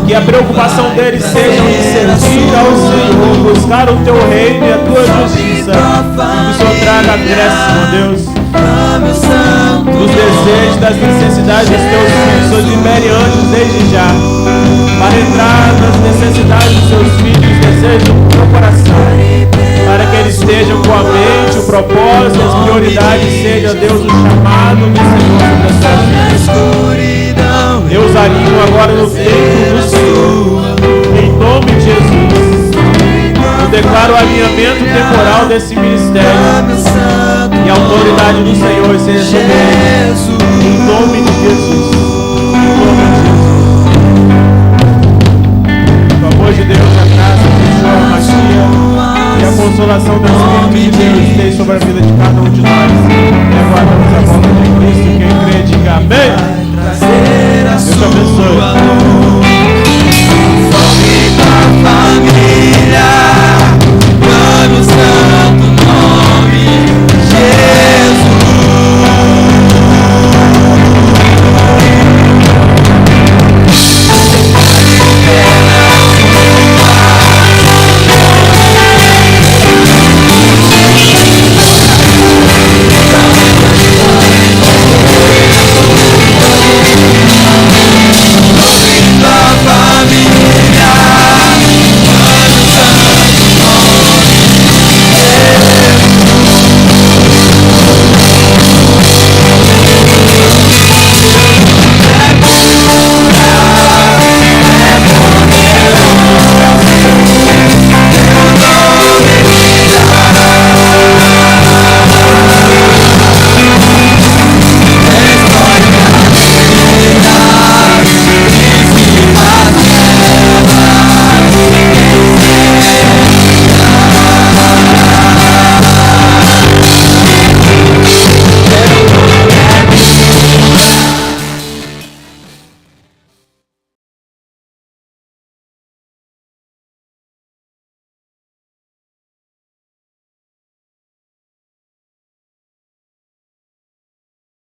que a preocupação deles seja em servir ao Senhor, buscar o Teu reino e a Tua justiça. Que o Senhor traga graça, meu Deus, dos desejos, das necessidades dos Teus filhos. O Senhor libere anjos desde já, para entrar nas necessidades dos Seus filhos, desejos do Teu coração, para que eles estejam com a mente, o propósito, as prioridades, seja, Deus, o chamado do Senhor sobre as suas vidas. Deus, alinho agora no templo do Senhor, em nome de Jesus. Eu declaro o alinhamento temporal desse ministério, e a autoridade do Senhor seja sobre eles, em nome de Jesus.